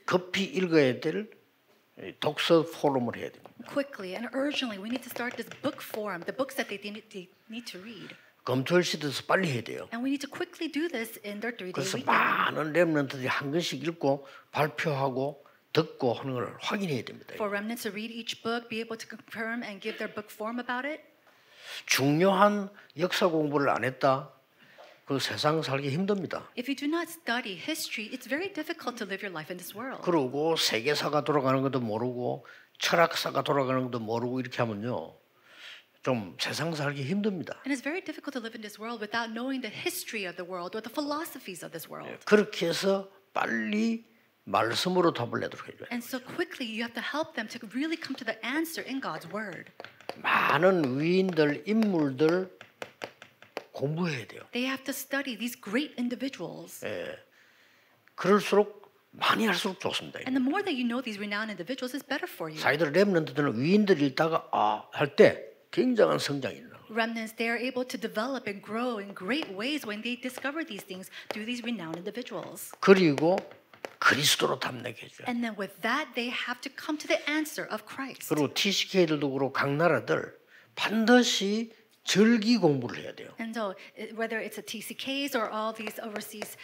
급히 읽어야 될 독서 포럼을 해야 됩니다. Quickly and urgently, we need to start this book forum, the books that they need to read. 검토일 시대에서 빨리 해야 돼요. And we need to quickly do this in their 3-day 그래서 weekend. 많은 렘넌트들이 한 권씩 읽고 발표하고 듣고 하는 걸 확인해야 됩니다. For remnants to read each book, be able to confirm and give their book form about it. 중요한 역사 공부를 안 했다. 그 세상 살기 힘듭니다. If you do not study history, it's very difficult to live your life in this world. 그리고 세계사가 돌아가는 것도 모르고 철학사가 돌아가는 것도 모르고 이렇게 하면요. 좀 세상 살기 힘듭니다. And it's very difficult to live in this world without knowing the history of the world or the philosophies of this world. 그렇게 해서 빨리 말씀으로 답을 내도록 해줘요. And so quickly you have to help them to really come to the answer in God's word. 많은 위인들, 인물들 공부해야 돼요. They have to study these great individuals. 예. 그럴수록 많이 할수록 좋습니다. And the more that you know these renowned individuals, is better for you. 자기들 렘넌트들은 위인들 읽다가 할 때 굉장한 성장이 있는 거예요. Remnants, they are able to develop and grow in great ways when they discover these things through these renowned individuals. 그리고 그리스도로 답내게 해줘요. And then with that, they have to come to the answer of Christ. 그리고 TCK들도 그렇고 각 나라들 반드시 절기 공부를 해야 돼요. And so, whether it's a TCKs or all these overseas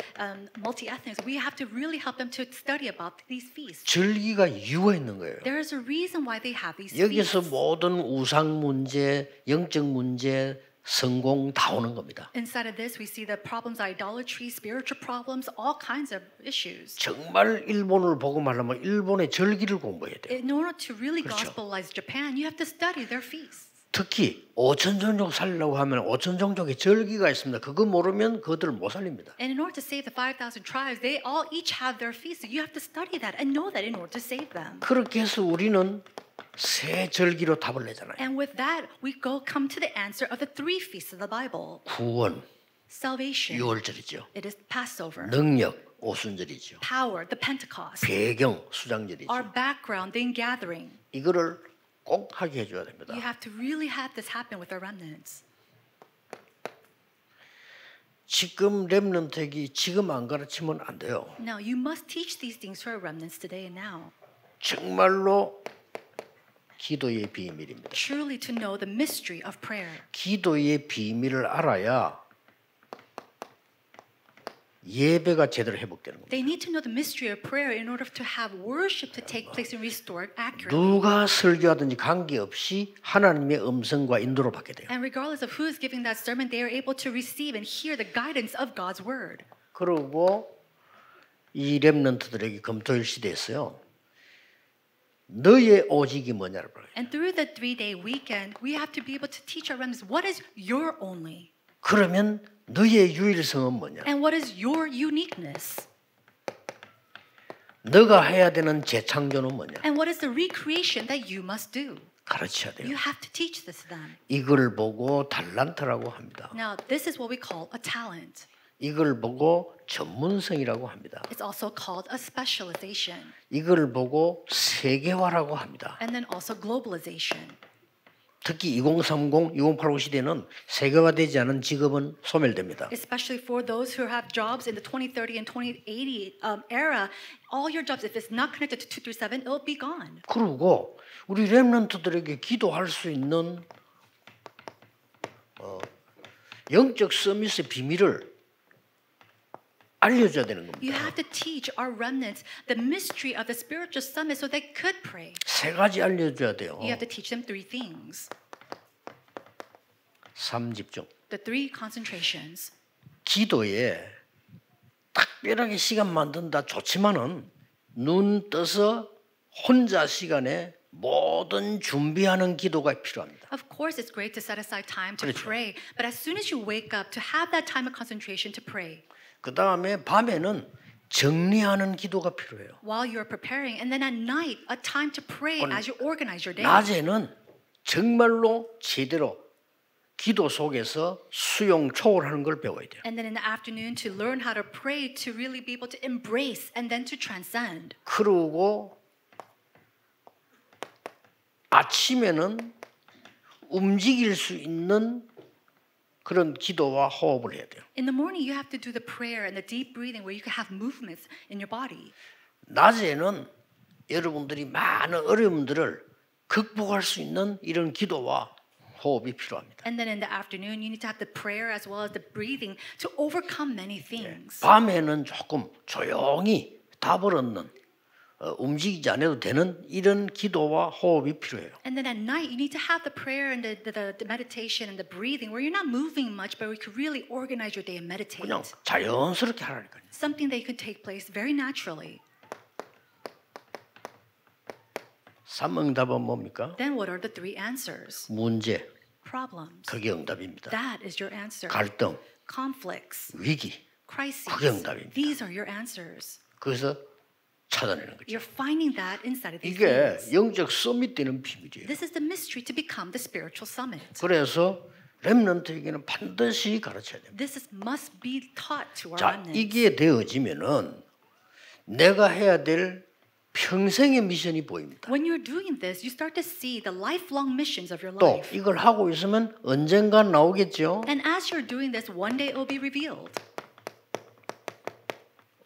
multi-ethnics, we have to really help them to study about these feasts. 절기가 이유가 있는 거예요. There is a reason why they have these 여기서 feasts. 모든 우상 문제, 영적 문제, 성공 다 오는 겁니다. Inside of this, we see the problems, idolatry, spiritual problems, all kinds of issues. 정말 일본을 보고 말하면 일본의 절기를 공부해야 돼요. In order to really 그렇죠. gospelize Japan, you have to study their feasts. 특히 5천 종족 살려고 하면 5천 종족의 절기가 있습니다. 그거 모르면 그들을 못 살립니다. And in order to save the 5,000 tribes, they all each have their feasts. You have to study that and know that in order to save them. 그렇게 해서 우리는 세 절기로 답을 내잖아요. And with that, we come to the answer of the 3 feasts of the Bible. 구원, Salvation. 유월절이죠. It is Passover. 능력, 오순절이죠. Power, the Pentecost. 배경, 수장절이죠. Our background, the ingathering. 이거를 꼭 하게 해줘야 됩니다. You have to really have this happen with our remnants. 지금 렘넌트에게 지금 안 가르치면 안 돼요. Now, you must teach these things to our remnants today and now. 정말로 기도의 비밀입니다. Truly to know the mystery of prayer. 기도의 비밀을 알아야 예배가 제대로 회복되는 겁니다. They need to know the mystery of prayer in order to have worship to take place and restored accurately. 누가 설교하든지 관계없이 하나님의 음성과 인도를 받게 돼요. And regardless of who is giving that sermon, they are able to receive and hear the guidance of God's word. 그리고 이 렘넌트들에게 검토일 시대에서요. 너의 오직이 뭐냐를 물어요. And through the 3-day weekend, we have to be able to teach our remnants what is your only. 그러면 너의 유일성은 뭐냐? And what is your uniqueness? 너가 해야 되는 재창조는 뭐냐? And what is the recreation that you must do? 가르쳐야 돼요. You have to teach this to them. 이걸 보고 달란트라고 합니다. Now, this is what we call a talent. 이걸 보고 전문성이라고 합니다. It's also called a specialization. 이걸 보고 세계화라고 합니다. And then also globalization. 특히 2030, 2080 시대는 세계화되지 않은 직업은 소멸됩니다. Especially for those who have jobs in the 2030 and 2080 era, all your jobs, if it's not connected to 237, it'll be gone. 그리고 우리 렘넌트들에게 기도할 수 있는 영적 서밋의 비밀을 알려줘야 되는 겁니다. You have to teach our remnants the mystery of the spiritual summit so they could pray. 세 가지 알려줘야 돼요. You have to teach them 3 things. 3 집중. The 3 concentrations. 기도에 특별하게 시간 만든다 좋지만은 눈 떠서 혼자 시간에 모든 준비하는 기도가 필요합니다. Of course, it's great to set aside time to 그렇죠. pray, but as soon as you wake up, to have that time of concentration to pray. 그 다음에 밤에는 정리하는 기도가 필요해요. While you're preparing, and then at night, a time to pray as you organize your day. 낮에는 정말로 제대로 기도 속에서 수용 초월하는 걸 배워야 돼요. And then in the afternoon, to learn how to pray, to really be able to embrace, and then to transcend. 그러고 아침에는 움직일 수 있는 그런 기도와 호흡을 해야 돼요. In the morning, you have to do the prayer and the deep breathing where you can have movements in your body. 낮에는 여러분들이 많은 어려움들을 극복할 수 있는 이런 기도와 호흡이 필요합니다. And then in the afternoon, you need to have the prayer as well as the breathing to overcome many things. 밤에는 조금 조용히 답을 얻는 움직이지 않아도 되는 이런 기도와 호흡이 필요해요. And then at night, you need to have the prayer and the meditation and the breathing where you're not moving much, but we could really organize your day and meditate. 그냥 자연스럽게 하라니까요. Something that could take place very naturally. 3응답은 뭡니까? Then what are the three answers? 문제, Problems. 그게 응답입니다. That is your answer. 갈등, Conflicts. 위기, Crises. 그게 응답입니다. These are your answers. 그래서 찾아내는 거죠. You're finding that inside of these 이게 things. 영적 서밋 되는 비밀이에요. This is the mystery to become the spiritual summit. 그래서 렘넌트에게는 반드시 가르쳐야 됩니다. This must be taught to our 자, remnants. 이게 되어지면은 내가 해야 될 평생의 미션이 보입니다. When you're doing this, you start to see the lifelong missions of your 또 life. 이걸 하고 있으면 언젠간 나오겠죠. And as you're doing this, one day it will be revealed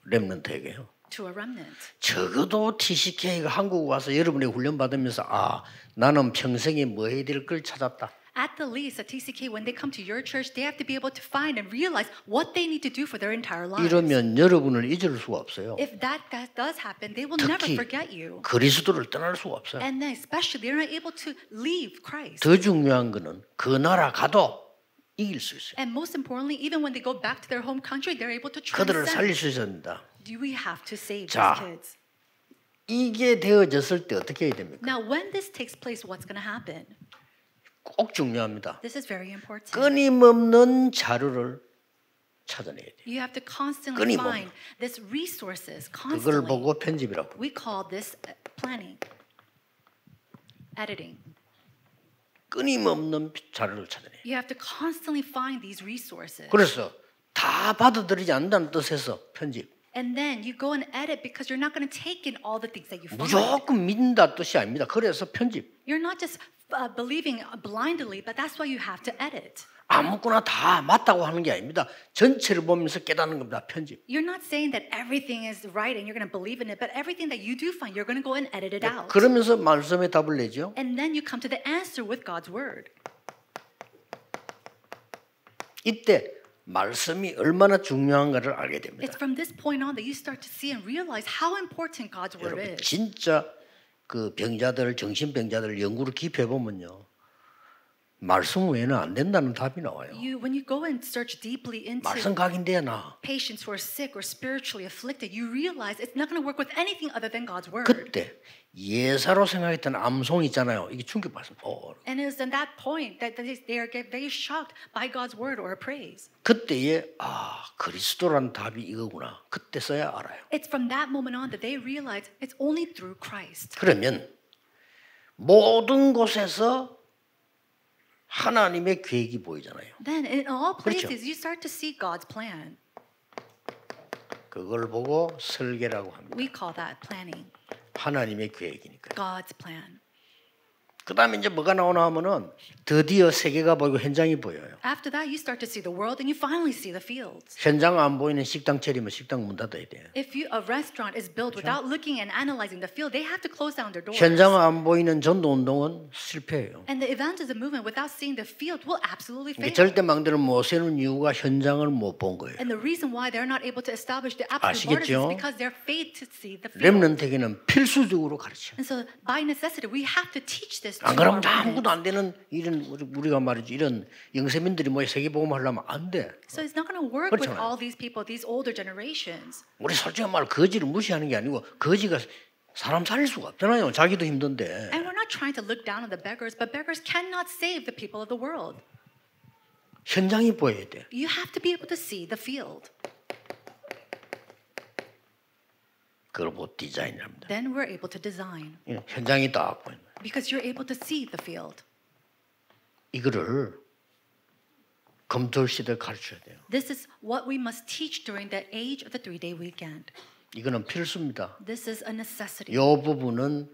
렘넌트에게요. to a remnant. 적어도 TCK가 한국 와서 여러분의 훈련 받으면서 아 나는 평생에 뭐 해야 될 걸 찾았다. At the least, at TCK, when they come to your church, they have to be able to find and realize what they need to do for their entire lives. 이러면 여러분을 잊을 수가 없어요. If that does happen, they will never 특히 forget you. 그리스도를 떠날 수가 없어요. And then especially, they're not able to leave Christ. 더 중요한 거는 그 나라 가도 이길 수 있어요. And most importantly, even when they go back to their home country, they're able to 그들을 살릴 transcend. 수 있습니다. Do we have to save 자, these kids? 이게 되어졌을 때 어떻게 해야 됩니까? Now, when this takes place, what's going to happen? 꼭 중요합니다. This is very important. 끊임없는 자료를 찾아내야 돼요. You have to constantly 끊임없는. find this resources 그걸 constantly. 보고 편집이라고. We call this planning, editing. 끊임없는 자료를 찾아내요. You have to constantly find these resources. 그래서 다 받아들이지 않는다는 뜻에서 편집. And then you go and edit because you're not going to take in all the things that you find. 무조건 믿는다 뜻이 아닙니다. 그래서 편집. You're not just believing blindly, but that's why you have to edit. 아무거나 다 맞다고 하는 게 아닙니다. 전체를 보면서 깨닫는 겁니다. 편집. You're not saying that everything is right and you're going to believe in it, but everything that you do find, you're going to go and edit it out. 그러면서 말씀에 답을 내죠. And then you come to the answer with God's word. 이때 말씀이 얼마나 중요한가를 알게 됩니다. It's from this point on that you start to see and realize how important God's word 여러분 is. 진짜 그 병자들 정신병자들 연구를 깊이 해보면요. 말씀 외에는 안 된다는 답이 나와요. When you go and search deeply into 말씀 각인돼야 나. patients who are sick or spiritually afflicted, you realize it's not going to work with anything other than God's word. 그때 예사로 생각했던 암송 있잖아요. 이게 충격받습니다. And it was in that point that they are very shocked by God's word or praise. 그때에 아 그리스도란 답이 이거구나. 그때서야 알아요. It's from that moment on that they realize it's only through Christ. 그러면 모든 곳에서 하나님의 계획이 보이잖아요. Then in all places 그렇죠. you start to see God's plan. 그걸 보고 설계라고 합니다. We call that planning. 하나님의 계획이니까. God's plan. 그다음에 이제 뭐가 나오나 하면은 드디어 세계가 보이고 현장이 보여요. After that, you start to see the world, and you finally see the fields. 현장 안 보이는 식당 차리면 식당 문 닫아야 돼요. If a restaurant is built without looking and analyzing the field, they have to close down their doors. 현장 안 보이는 전도 운동은 실패해요. And the evangelism movement, without seeing the field, will absolutely fail. 절대 망대를 못 세우는 이유가 현장을 못 본 거예요. And the reason why they're not able to establish the absolute borders 아시겠죠? is because they're failed to see the field. 렘넌트에게는 필수적으로 가르쳐. And so, by necessity, we have to teach this this 안 to our 그러면 아무것도 remnants. 안 되는 이런 우리가 말이죠. 이런 영세민들이 뭐 세계복음 하려면 안 돼. So it's not going to work with 그렇잖아요. all these people, these older generations. 우리 솔직한 말 거지를 무시하는 게 아니고 거지가 사람 살릴 수가 없잖아요. 자기도 힘든데. And we're not trying to look down on the beggars, but beggars cannot save the people of the world. 현장이 보여야 돼. You have to be able to see the field. 그걸 못 디자인합니다. Then we're able to design. 현장이 딱 보이는 거예요. Because you're able to see the field. 이거를 검토 시대에 가르쳐야 돼요. This is what we must teach during the age of the 3-day weekend. 이거는 필수입니다. This is a necessity. 이 부분은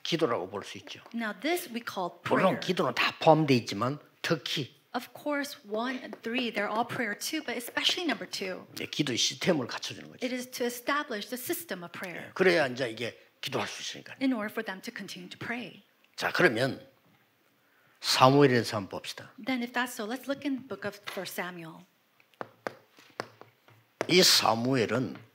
기도라고 볼 수 있죠. Now this we call 물론 prayer. 기도는 다 포함되어 있지만 특히 Of course, 1 and 3, they're all prayer too, but especially number 2. 기도의 시스템을 갖춰주는 거죠. It is to establish the system of prayer 그래야 이제 이게 기도할 수 있으니까. in order for them to continue to pray. 자 그러면 사무엘에서 한번 봅시다. Then if that's so, let's look in the book of 1 Samuel. 이 사무엘은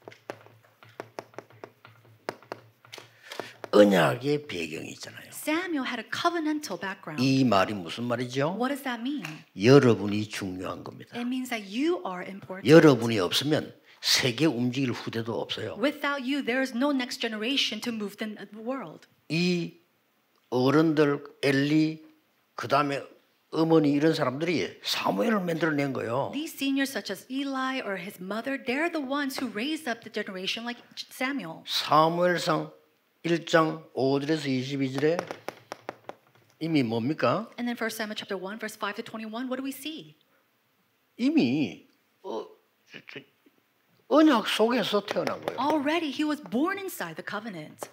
언약의 배경이 있잖아요. Samuel had a covenantal background. 이 말이 무슨 말이죠? What does that mean? 여러분이 중요한 겁니다. It means that you are important. 여러분이 없으면 세계 움직일 후대도 없어요. Without you, there is no next generation to move the world. 이 어른들 엘리 그다음에 어머니 이런 사람들이 사무엘을 만들어낸 거예요. These seniors such as Eli or his mother, they're the ones who raised up the generation like Samuel. 사무엘상 1장 5절에서 22절에 이미 뭡니까? And then 1 Samuel chapter 1 verse 5 to 21, what do we see? 이미 언약 속에서 태어난 거예요. Already he was born inside the covenant.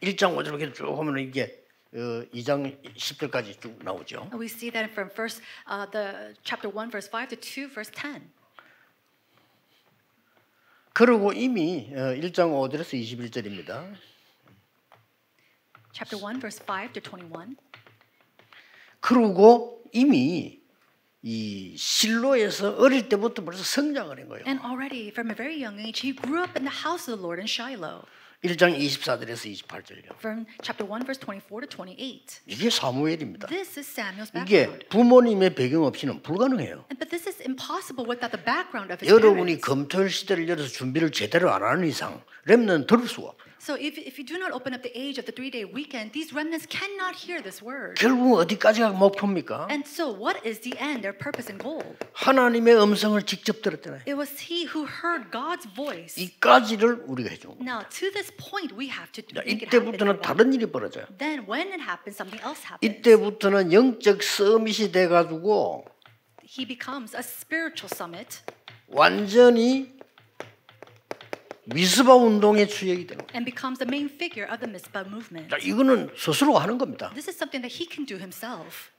1장 5절 이렇게 쭉 보면 이게 2장 10절까지 쭉 나오죠. And we see that from the chapter 1 verse 5 to 2 verse 10. 그리고 이미 1장 5절에서 21절입니다. Chapter 1 verse 5 to 21. 그리고 이미 이 실로에서 어릴 때부터 벌써 성장을 한 거예요. And already from a very young age he grew up in the house of the Lord in Shiloh. 1장 24절에서 28절요. From chapter 1 verse 24 to 28. 이게 사무엘입니다. This is Samuel's 이게 background. 부모님의 배경 없이는 불가능해요. But this is impossible without the background of his 여러분이 parents. 검토일 시대를 열어서 준비를 제대로 안 하는 이상 렘넌은 들을 수가 없어요. So if you do not open up the age of the 3-day weekend, these remnants cannot hear this word. 결국 어디까지가 목표입니까? And so what is the end, their purpose and goal? 하나님의 음성을 직접 들었잖아요. It was he who heard God's voice. 이까지를 우리가 해준 거예요. Now to this point we have to make it happen. 이때부터는 다른 일이 벌어져요. Then when it happens, something else happens. 이때부터는 영적 서밋이 돼가지고 He becomes a spiritual summit. 완전히 미스바 운동의 주역이 되는 거예요. And becomes the main figure of the Mizpah movement. 자, 이거는 스스로 하는 겁니다. This is something that he can do himself.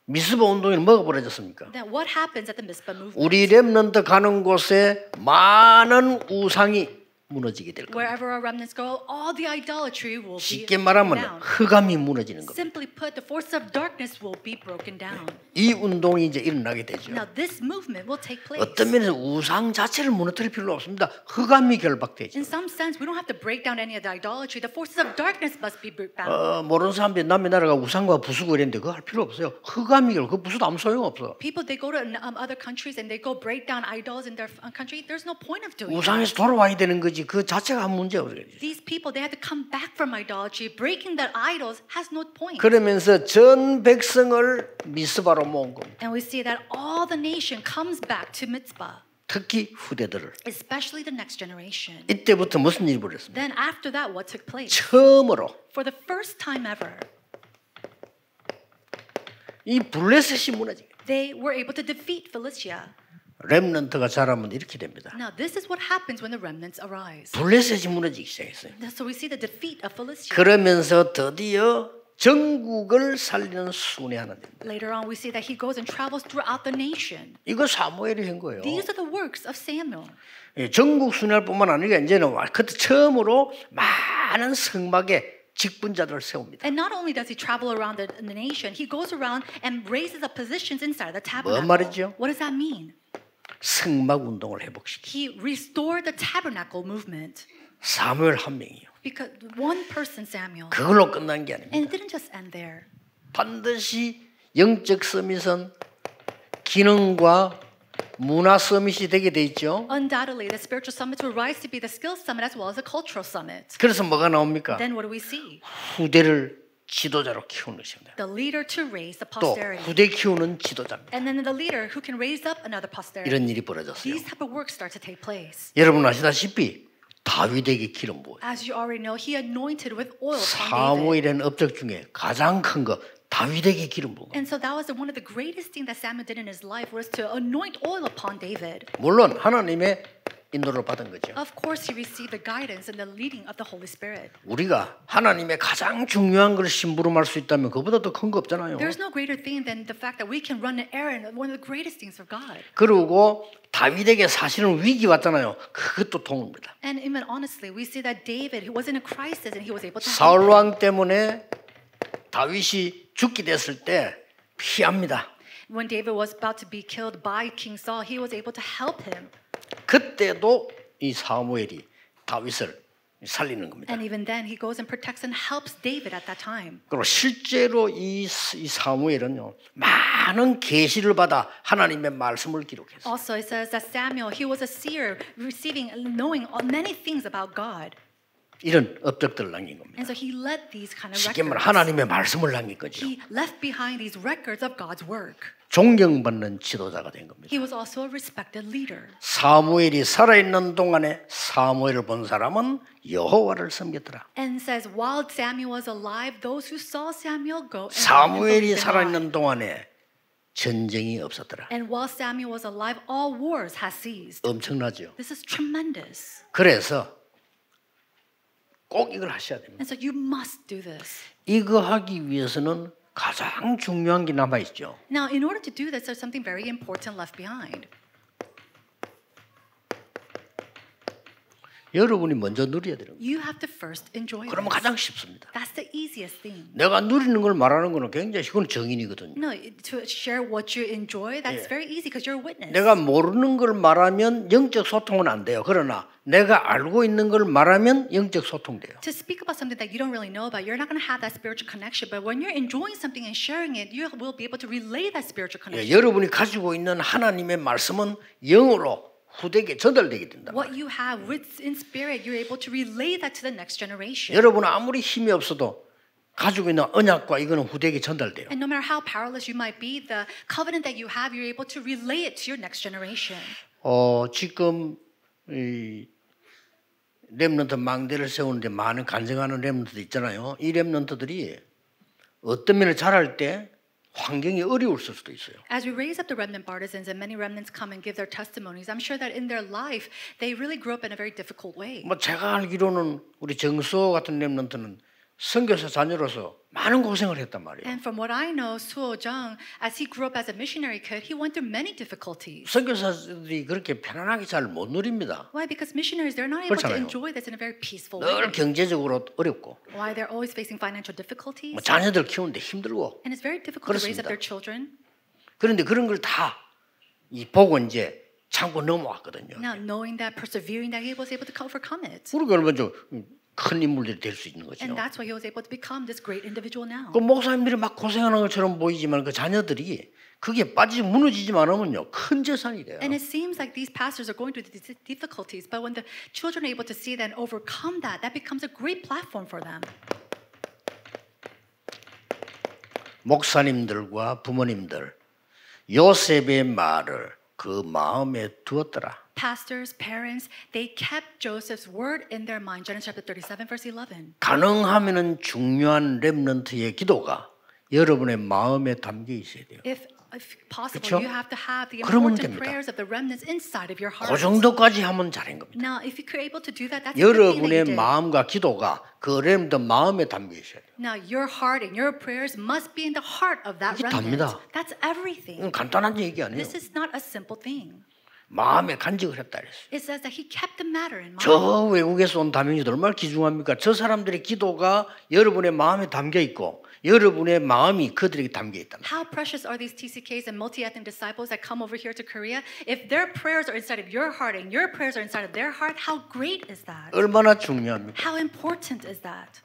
미스바 운동에는 뭐가 벌어졌습니까? Then what happens at the Mizpah movement? 우리 렘넌트 가는 곳에 많은 우상이 무너지게 될 거예요. Wherever our remnants go, all the idolatry will be 쉽게 말하면 down. 흑암이 무너지는 겁니다. Simply put, the force of darkness will be broken down. 이 운동이 이제 일어나게 되죠. Now this movement will take place. 어떤 면에서 우상 자체를 무너뜨릴 필요 없습니다. 흑암이 결박되죠. In some sense, we don't have to break down any of the idolatry. The forces of darkness must be bound. 모르는 사람들이 남의 나라가 우상과 부수고 이랬는데 그거 할 필요 없어요. 흑암이 그 부수도 아무 소용 없어. People, they go to other countries and they go break down idols in their country. There's no point of doing 우상에서 that. 돌아와야 되는 거지. 그 자체가 아무 문제 없어요. These people, they have to come back from idolatry. Breaking their idols has no point. 그러면서 전 백성을 미스바로 모은 겁니다. And we see that all the nation comes back to Mizpah. 특히 후대들을. Especially the next generation. 이때부터 무슨 일이 벌어졌습니까? Then after that, what took place? 처음으로 For the first time ever, 이 블레셋이 무너지게. they were able to defeat Philistia. 렘넌트가 자라면 이렇게 됩니다. Now, this is what happens when the remnants arise. 블레셋이 무너지기 시작했어요. So we see the defeat of Philistia. 그러면서 드디어 전국을 살리는 순회 하나 됩니다. Later on, we see that he goes and travels throughout the nation. 이거 사무엘이 한 거예요. These are the works of Samuel. 전국 순회뿐만 아니라 이제는 그때 처음으로 많은 성막에 직분자들을 세웁니다. And not only does he travel around the nation, he goes around and raises up positions inside the 뭔 tabernacle. 말이죠? What does that mean? 성막 운동을 회복시키. He restored the tabernacle movement. 사무엘 한 명이요. Because one person, Samuel. 그걸로 끝난 게 아닙니다. And it didn't just end there. 반드시 영적 서밋은 기능과 문화 서밋이 되게 돼 있죠. Undoubtedly, the spiritual summits will rise to be the skills summit as well as the cultural summit. 그래서 뭐가 나옵니까? Then what do we see? 후대를 지도자로 키우는 것입니다. The leader to raise the 또 posterity. 후대 키우는 지도자입니다. And then the leader who can raise up another posterity. 이런 일이 벌어졌어요. These type of works start to take place. 여러분 아시다시피 다윗에게 기름 부어. As you already know, he anointed with oil upon David. 사무엘의 업적 중에 가장 큰 거 다윗에게 기름 부어. And so that was one of the greatest things that Samuel did in his life was to anoint oil upon David. 물론 하나님의 인도를 받은 거죠. Of course, he received the guidance and the leading of the Holy Spirit. 우리가 하나님의 가장 중요한 걸 심부름할 수 있다면 그보다 더 큰 거 없잖아요. There's no greater thing than the fact that we can run an errand. One of the greatest things of God. 그리고 다윗에게 사실은 위기 왔잖아요. 그것도 도움입니다. And even honestly, we see that David, he was in a crisis and he was able to. 사울 왕 때문에 다윗이 죽게 됐을 때 피합니다. When David was about to be killed by King Saul, he was able to help him. 그때도 이 사무엘이 다윗을 살리는 겁니다. And even then, he goes and protects and helps David at that time. 그리고 실제로 이 사무엘은요 많은 계시를 받아 하나님의 말씀을 기록했어요. Also, it says that Samuel, he was a seer, receiving, knowing many things about God. 이런 업적들을 남긴 겁니다. And so he left these kind of 쉽게 말해 records. 하나님의 말씀을 남긴 거죠. He left behind these records of God's work. 존경받는 지도자가 된 겁니다. He was also a respected leader. 사무엘이 살아있는 동안에 사무엘을 본 사람은 여호와를 섬겼더라. And says while Samuel was alive, those who saw Samuel go. 사무엘이 살아있는 동안에 전쟁이 없었더라. And while Samuel was alive, all wars had ceased. 엄청나죠. This is tremendous. 그래서 꼭 이걸 하셔야 됩니다. And so you must do this. 이거 하기 위해서는 가장 중요한 게 남아 있죠. Now, in order to do this, there's something very important left behind. 여러분이 먼저 누려야 되는 거예요. You have to first enjoy. 그러면 가장 쉽습니다. That's the easiest thing. 내가 누리는 걸 말하는 거는 굉장히 그건 정인이거든요. No, to share what you enjoy, that's 예. very easy because you're a witness. 내가 모르는 걸 말하면 영적 소통은 안 돼요. 그러나 내가 알고 있는 걸 말하면 영적 소통돼요. To speak about something that you don't really know about, you're not going to have that spiritual connection. But when you're enjoying something and sharing it, you will be able to relay that spiritual connection. 여러분이 가지고 있는 하나님의 말씀은 영으로 후대에게 전달되게 된다. What you have in spirit, you're able to relay that to the next generation. 여러분 아무리 힘이 없어도 가지고 있는 언약과 이거는 후대에게 전달돼요. And no matter how powerless you might be, the covenant that you have, you're able to relay it to your next generation. 지금 이 렘넌트 망대를 세우는데 많은 간증하는 렘넌트들 있잖아요. 이 렘넌트들이 어떤 면을 잘할 때 환경이 어려울 수도 있어요. As we raise up the remnant partisans and many remnants come and give their testimonies, I'm sure that in their life they really grew up in a very difficult way. 뭐 제가 알기로는 우리 정수호 같은 렘넌트는 선교사 자녀로서 많은 고생을 했단 말이에요. And from what I know, Suo Jung, as he grew up as a missionary kid, he went through many difficulties. 선교사들이 그렇게 편안하게 잘 못 누립니다. Why? Because missionaries, they're not able to 그렇잖아요. enjoy this in a very peaceful 늘 way. 경제적으로 어렵고 Why? They're always facing financial difficulties. 뭐 자녀들 키우는데 힘들고 And it's very difficult to raise up 그렇습니다. their children. 그런데 그런 걸 다 이 보고 이제 참고 넘어왔거든요. Now, knowing that, persevering that, he was able to overcome it. 그러니까 먼저 큰 인물들이 될 수 있는 거죠. And that's why he was able to become this great individual now. 그 목사님들이 막 고생하는 것처럼 보이지만 그 자녀들이 그게 빠지지 무너지지만 않으면요 큰 재산이 돼요. And it seems like these pastors are going through these difficulties, but when the children are able to see that and overcome that, that becomes a great platform for them. 목사님들과 부모님들 요셉의 말을 그 마음에 두었더라. Pastors, parents, they kept Joseph's word in their mind. Genesis chapter 37, verse 11. 가능하면은 중요한 렘넌트의 기도가 여러분의 마음에 담겨 있어야 돼요. If possible, 그쵸? you have to have the 그러면 important 됩니다. prayers of the remnants inside of your heart. 그 정도까지 하면 잘한 겁니다. Now, if you're able to do that, that's a good thing that you 여러분의 did. 마음과 기도가 그 렘넌트 마음에 담겨 있어야 돼요. Now, your heart and your prayers must be in the heart of that 그게 remnant. 답니다. That's everything. 간단한 얘기 아니에요. This is not a simple thing. 마음에 간직을 했다 그랬어요. It says that he kept the matter in mind. 저 외국에서 온 다민이들 얼마나 귀중합니까? 저 사람들의 기도가 여러분의 마음에 담겨 있고 여러분의 마음이 그들에게 담겨 있다. How precious are these TCKs and multi-ethnic disciples that come over here to Korea? If their prayers are inside of your heart and your prayers are inside of their heart, how great is that? 얼마나 중요합니까? How important is that?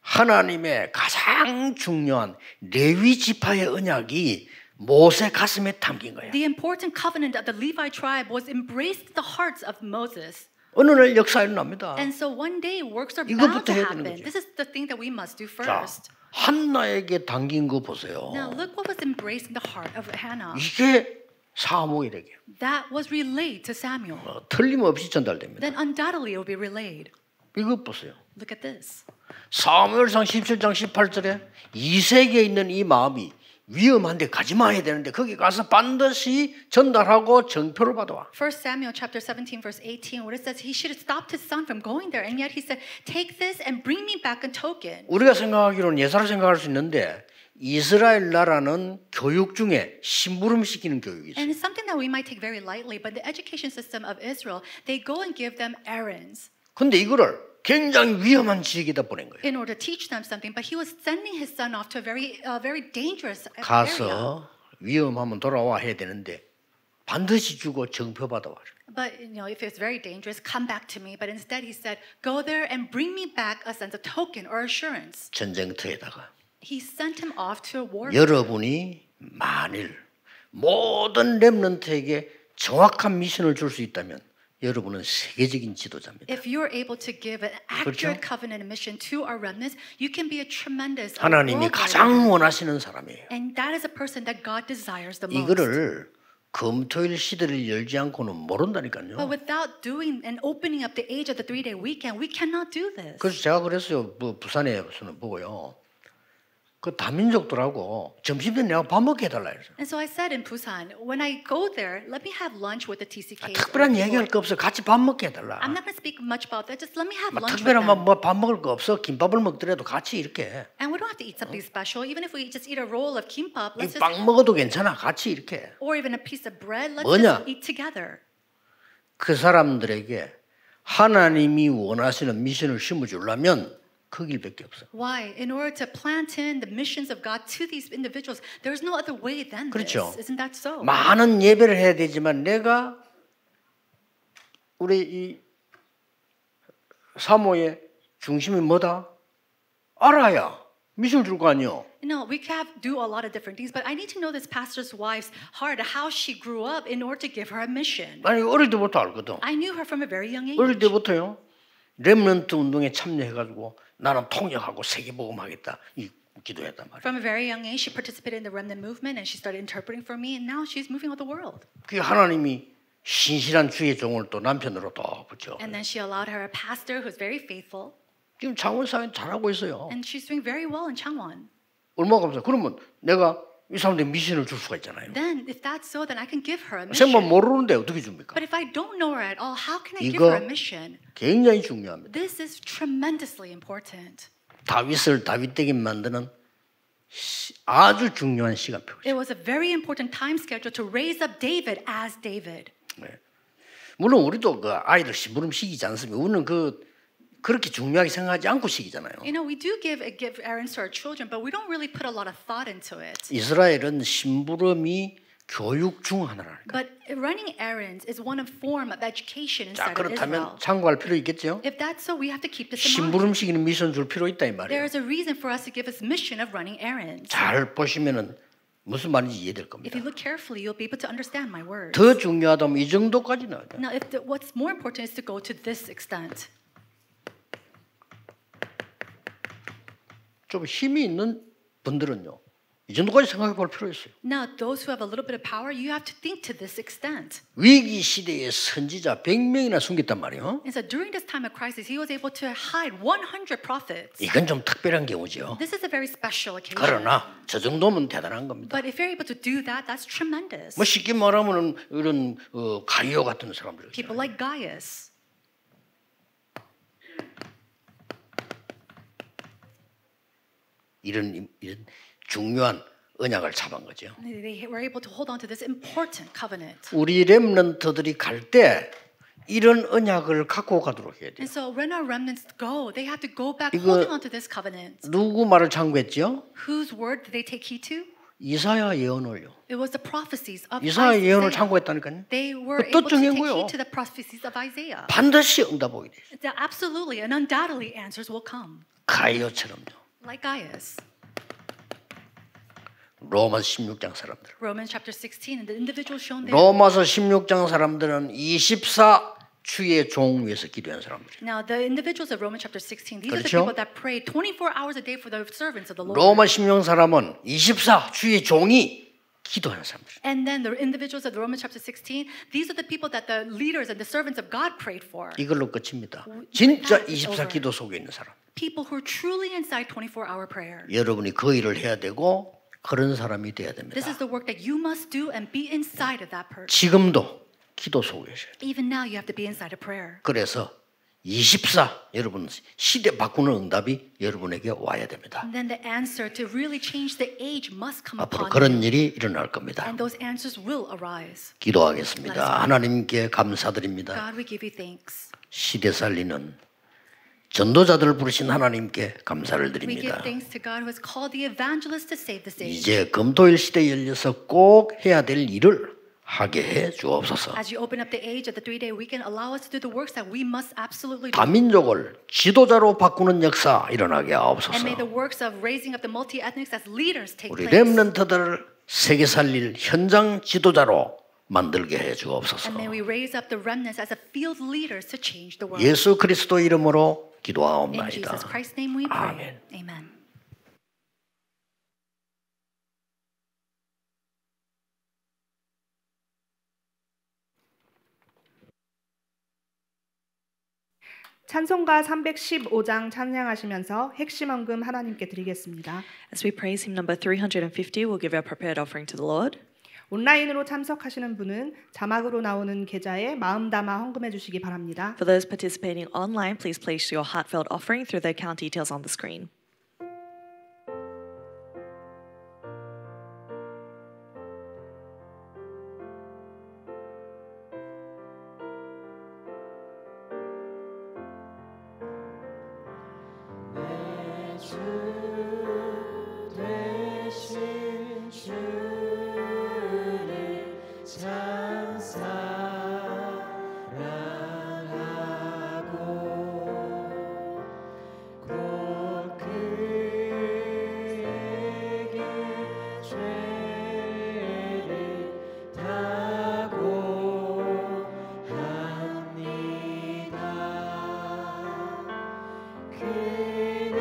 하나님의 가장 중요한 레위 지파의 언약이 모세 가슴에 담긴 거예요. The important covenant of the Levi tribe was embraced the hearts of Moses. 어느 날 역사 일어납니다. And so one day works are bound 이것부터 to 해야 되는 happen. 거죠. This is the thing that we must do 자, first. 한나에게 담긴 거 보세요. Now look what was embraced in the heart of Hannah. 이게 사무엘에게 That was relayed to Samuel. 틀림없이 전달됩니다. Then undoubtedly it will be relayed. 이것 보세요. Look at this. 사무엘상 17장 18절에 이색에 있는 이 마음이 위험한데 가지 마야 되는데 거기 가서 반드시 전달하고 정표를 받아와. 1 Samuel chapter 17 verse 18 where it says he should have stopped his son from going there and yet he said take this and bring me back a token. 우리가 생각하기로는 예사로 생각할 수 있는데 이스라엘 나라는 교육 중에 심부름 시키는 교육이 있어요. And it's something that we might take very lightly but the education system of Israel they go and give them errands. 근데 이거를 굉장히 위험한 지역에다 보낸 거예요. In order to teach them something, but he was sending his son off to a very dangerous area. 가서 위험하면 돌아와 해야 되는데 반드시 주고 정표 받아와. But you know, if it's very dangerous, come back to me. But instead, he said, "Go there and bring me back a sense of token or assurance." 전쟁터에다가 He sent him off to a war. 여러분이 만일 모든 렘넌트에게 정확한 미션을 줄 수 있다면. 여러분은 세계적인 지도자입니다. If you're able to give an 그렇죠? accurate covenant mission to our remnants, you can be a tremendous. 하나님이 가장 원하시는 사람이에요. And that is a person that God desires the most. 이거를 금토일 시대를 열지 않고는 모른다니까요. But without doing and opening up the age of the 3-day weekend, we cannot do this. 그래서 제가 그랬어요. 부산에서는 보고요. 그 다민족들하고 점심때 내가 밥 먹게 해달라 그랬어요. And so I said in Busan, when I go there, let me have lunch with the TCK. 특별한 얘기할 거 없어. 같이 밥 먹게 해달라. I'm not going to speak much about that. Just let me have lunch with 특별한 them. 밥 먹을 거 없어. 김밥을 먹더라도 같이 이렇게. And we don't have to eat something special. Even if we just eat a roll of kimbap, let's just. 빵 먹어도 괜찮아. 같이 이렇게. Or even a piece of bread, let's 뭐냐? just eat together. 그 사람들에게 하나님이 원하시는 미션을 심어주려면 그 길밖에 없어. Why? In order to plant in the missions of God to these individuals, there's no other way than 그렇죠. this. Isn't that so? 많은 예배를 해야 되지만 내가 우리 이 사모의 중심이 뭐다? 알아야 미션 줄 거 아니요. No, we can do a lot of different things, but I need to know this pastor's wife's heart, how she grew up in order to give her a mission. 아니 어릴 때부터 알거든. I knew her from a very young age. 어릴 때부터요. 렘넌트 운동에 참여해가지고 나는 통역하고 세계복음하겠다 이 기도했단 말이야. From a very young age, she participated in the remnant movement, and she started interpreting for me, and now she's moving out the world. 그 하나님이 신실한 주의 종을 또 남편으로 또 붙여. And then she allowed her a pastor who's very faithful. 지금 창원 사회 잘하고 있어요. And she's doing very well in Changwon. 얼마나 감사. 그러면 내가 이 사람들 미션을 줄 수가 있잖아요. Then, if that's so, then I can give her a mission. 생만 모르는데 어떻게 줍니까? But if I don't know her at all, how can I give her a mission? 굉장히 중요합니다. This is tremendously important. 다윗을 다윗되게 만드는 아주 중요한 시간표. It was a very important time schedule to raise up David as David. 네. 물론 우리도 그 아이들 심부름 시키지 않습니까? 우리는 그렇게 중요하게 생각하지 않고 시키잖아요. You know, we do give errands to our children, but we don't really put a lot of thought into it. 이스라엘은 심부름이 교육 중 하나라니까. But running errands is one form of education 자, inside of Israel. 그렇다면 참고할 필요 있겠죠? If that's so, we have to keep this in mind. 심부름 시키는 미션 줄 필요 있다 이 말이에요. There is a reason for us to give us mission of running errands. 잘 보시면은 무슨 말인지 이해될 겁니다. If you look carefully, you'll be able to understand my words. 더 중요하다면 이 정도까지 나와야 돼. Now, what's more important is to go to this extent. 좀 힘이 있는 분들은요. 이 정도까지 생각해 볼 필요 있어요. Now, those who have a little bit of power, you have to think to this extent. 위기 시대에 선지자 100명이나 숨겼단 말이에요. And so during this time of crisis, he was able to hide 100 prophets. 이건 좀 특별한 경우죠. This is a very special occasion. 그러나 저 정도면 대단한 겁니다. But if you're able to do that, that's tremendous. 뭐 쉽게 말하면 이런 가이오 같은 사람들. People like Gaius. 이런 중요한 언약을 잡은 거죠. They were able to hold on to this important covenant. 우리 렘넌트들이 갈 때 이런 언약을 갖고 가도록 해야 돼요. And so when our remnants go, they have to go back 이거 holding on to this covenant. 누구 말을 참고했죠? Whose word did they take heed to? 이사야 예언을요. It was the prophecies of 이사야 예언을 Isaiah. 참고했다니까요. They were 또 able to take 중요한 heed 거예요. to the prophecies of Isaiah. 반드시 응답하게 돼요. Absolutely and undoubtedly answers will come. 가이오처럼요. Like Gaius. 로마서 16장 사람들. Romans chapter 16 and the individuals shown there. 로마서 16장 사람들은 24 주의 종 위에서 기도한 사람들. Now the individuals of Romans chapter 16, these are the 그렇죠? people that pray 24 hours a day for the servants of the Lord. 로마 16 사람은 24 주의 종이 기도하는 사람들. And then the individuals of the Romans chapter 16, these are the people that the leaders and the servants of God prayed for. 이걸로 끝입니다. 진짜 24 기도 속에 있는 사람. People who are truly inside 24-hour prayer. 여러분이 그 일을 해야 되고 그런 사람이 돼야 됩니다. This is the work that you must do and be inside of that person. 지금도 기도 속에 계셔야 돼요. Even now you have to be inside of prayer. 그래서 24 여러분 시대 바꾸는 응답이 여러분에게 와야 됩니다. And then the answer to really change the age must come 앞으로 upon 그런 you. 일이 일어날 겁니다. And those answers will arise. 기도하겠습니다. 하나님께 감사드립니다. God, we give you thanks. 시대 살리는 전도자들을 부르신 하나님께 감사를 We give 드립니다. thanks to God who has called the evangelists to save this age. 이제 금토일 시대에 열려서 꼭 해야 될 일을 하게 해 주옵소서. As you open up the age of the 3-day weekend, allow us to do the works that we must absolutely do. 다민족을 지도자로 바꾸는 역사 일어나게 하옵소서. And may the works of raising up the multi-ethnics as leaders take 우리 place. 렘넌트들을 세계 살릴 현장 지도자로 만들게 해 주옵소서. And may we raise up the remnants as a field leaders to change the world. 예수 그리스도 이름으로 In 기도하옵나이다. Jesus Christ's name we pray. Amen. 찬송가 315장 찬양하시면서 핵심 헌금 하나님께 드리겠습니다. As we praise hymn number 350, we'll give our prepared offering to the Lord. 온라인으로 참석하시는 분은 자막으로 나오는 계좌에 마음 담아 헌금해 주시기 바랍니다. For those participating online, please place your heartfelt offering through the account details on the screen. 그는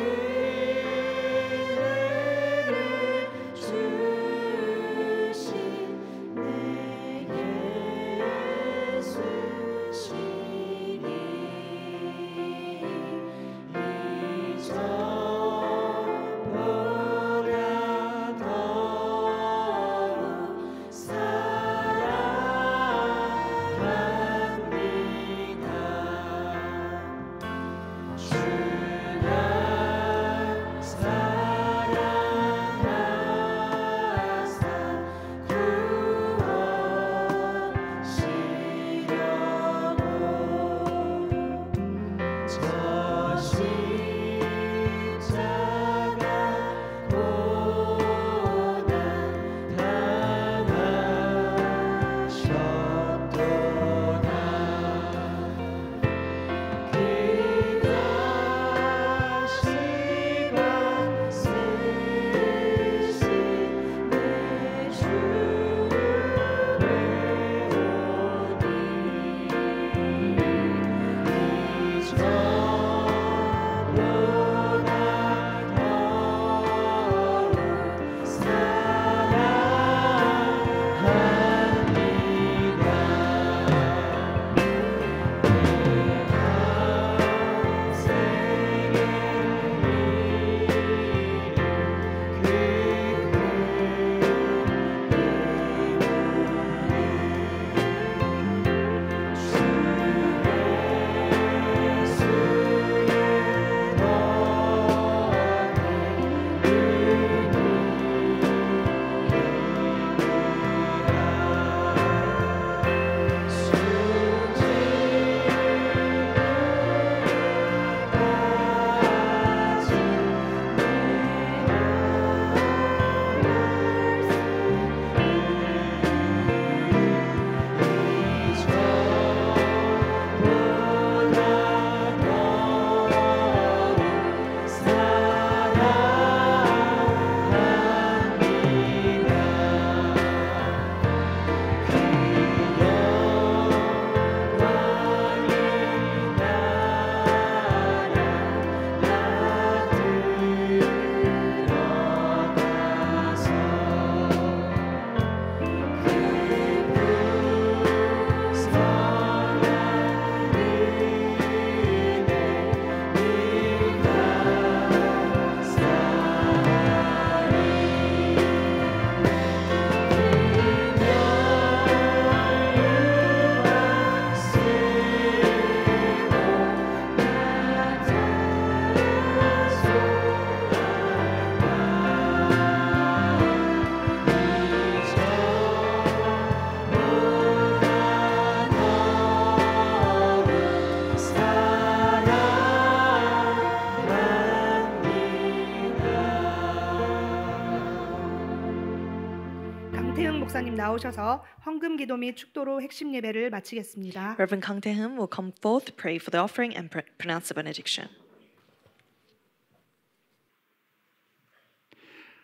강태흥 목사님 나오셔서 헌금 기도 및 축도로 핵심 예배를 마치겠습니다. Reverend Kang Tae-hun will come forth to pray for the offering and pronounce the benediction.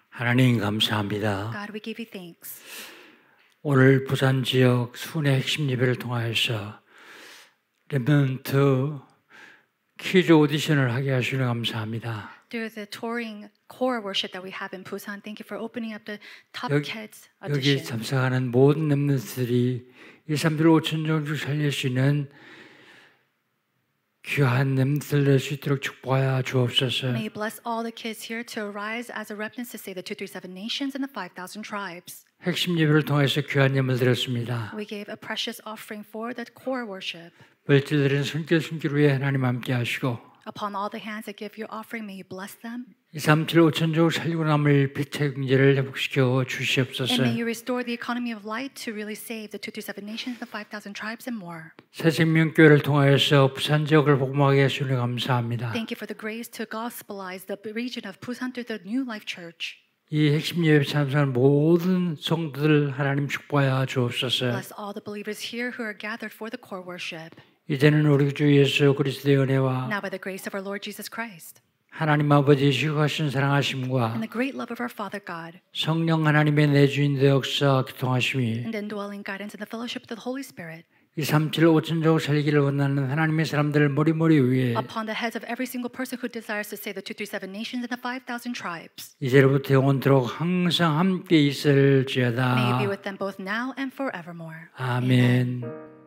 하나님 감사합니다. God, we give you thanks. 오늘 부산 지역 순회 핵심 예배를 통하여서 렘넌트 키즈 오디션을 하게 하시니 감사합니다. Through the touring core worship that we have in Busan, thank you for opening up the top kids 여기 audition. 참석하는 모든 렘넌트들이 2, 3들 5천 정도 살릴 수 있는 귀한 렘넌트를 낼 수 있도록 축복하여 주옵소서. May you bless all the kids here to arise as a remnant to save the 237 nations and the 5,000 tribes. 핵심 예배를 통해서 귀한 예물을 드렸습니다. We gave a precious offering for the core worship. 벌들들은 손길 위에 하나님 함께 하시고 Upon all the hands that give your offering, may you bless them. 2, 3, 7, 5천 족 살리고 남을 빛의 경제를 회복시켜 And 주시옵소서. may you restore the economy of light to really save the 237 nations, the 5,000 tribes, and more. 새생명교회를 통하여서 부산 지역을 복음하게 해주니 감사합니다. Thank you for the grace to gospelize the region of Busan through the New Life Church. 이 핵심 예배 참석한 모든 성도들 하나님 축복하여 주옵소서. Bless all the believers here who are gathered for the core worship. 이제는 우리 주 예수 그리스도의 은혜와 Now by the grace of our Lord Jesus Christ 하나님 아버지의 지극하신 사랑하심과 and the great love of our Father God 성령 하나님의 내주인 역사 교통하심이 and the indwelling guidance and the fellowship of the Holy Spirit 2, 3, 7, 5천 족 살기를 원하는 하나님의 사람들 머리머리 위에 upon the heads of every single person who desires to save the 237 nations and the 5,000 tribes. 이제로부터 영원토록 항상 함께 있을지어다. May you be with them both now and forevermore. 아멘.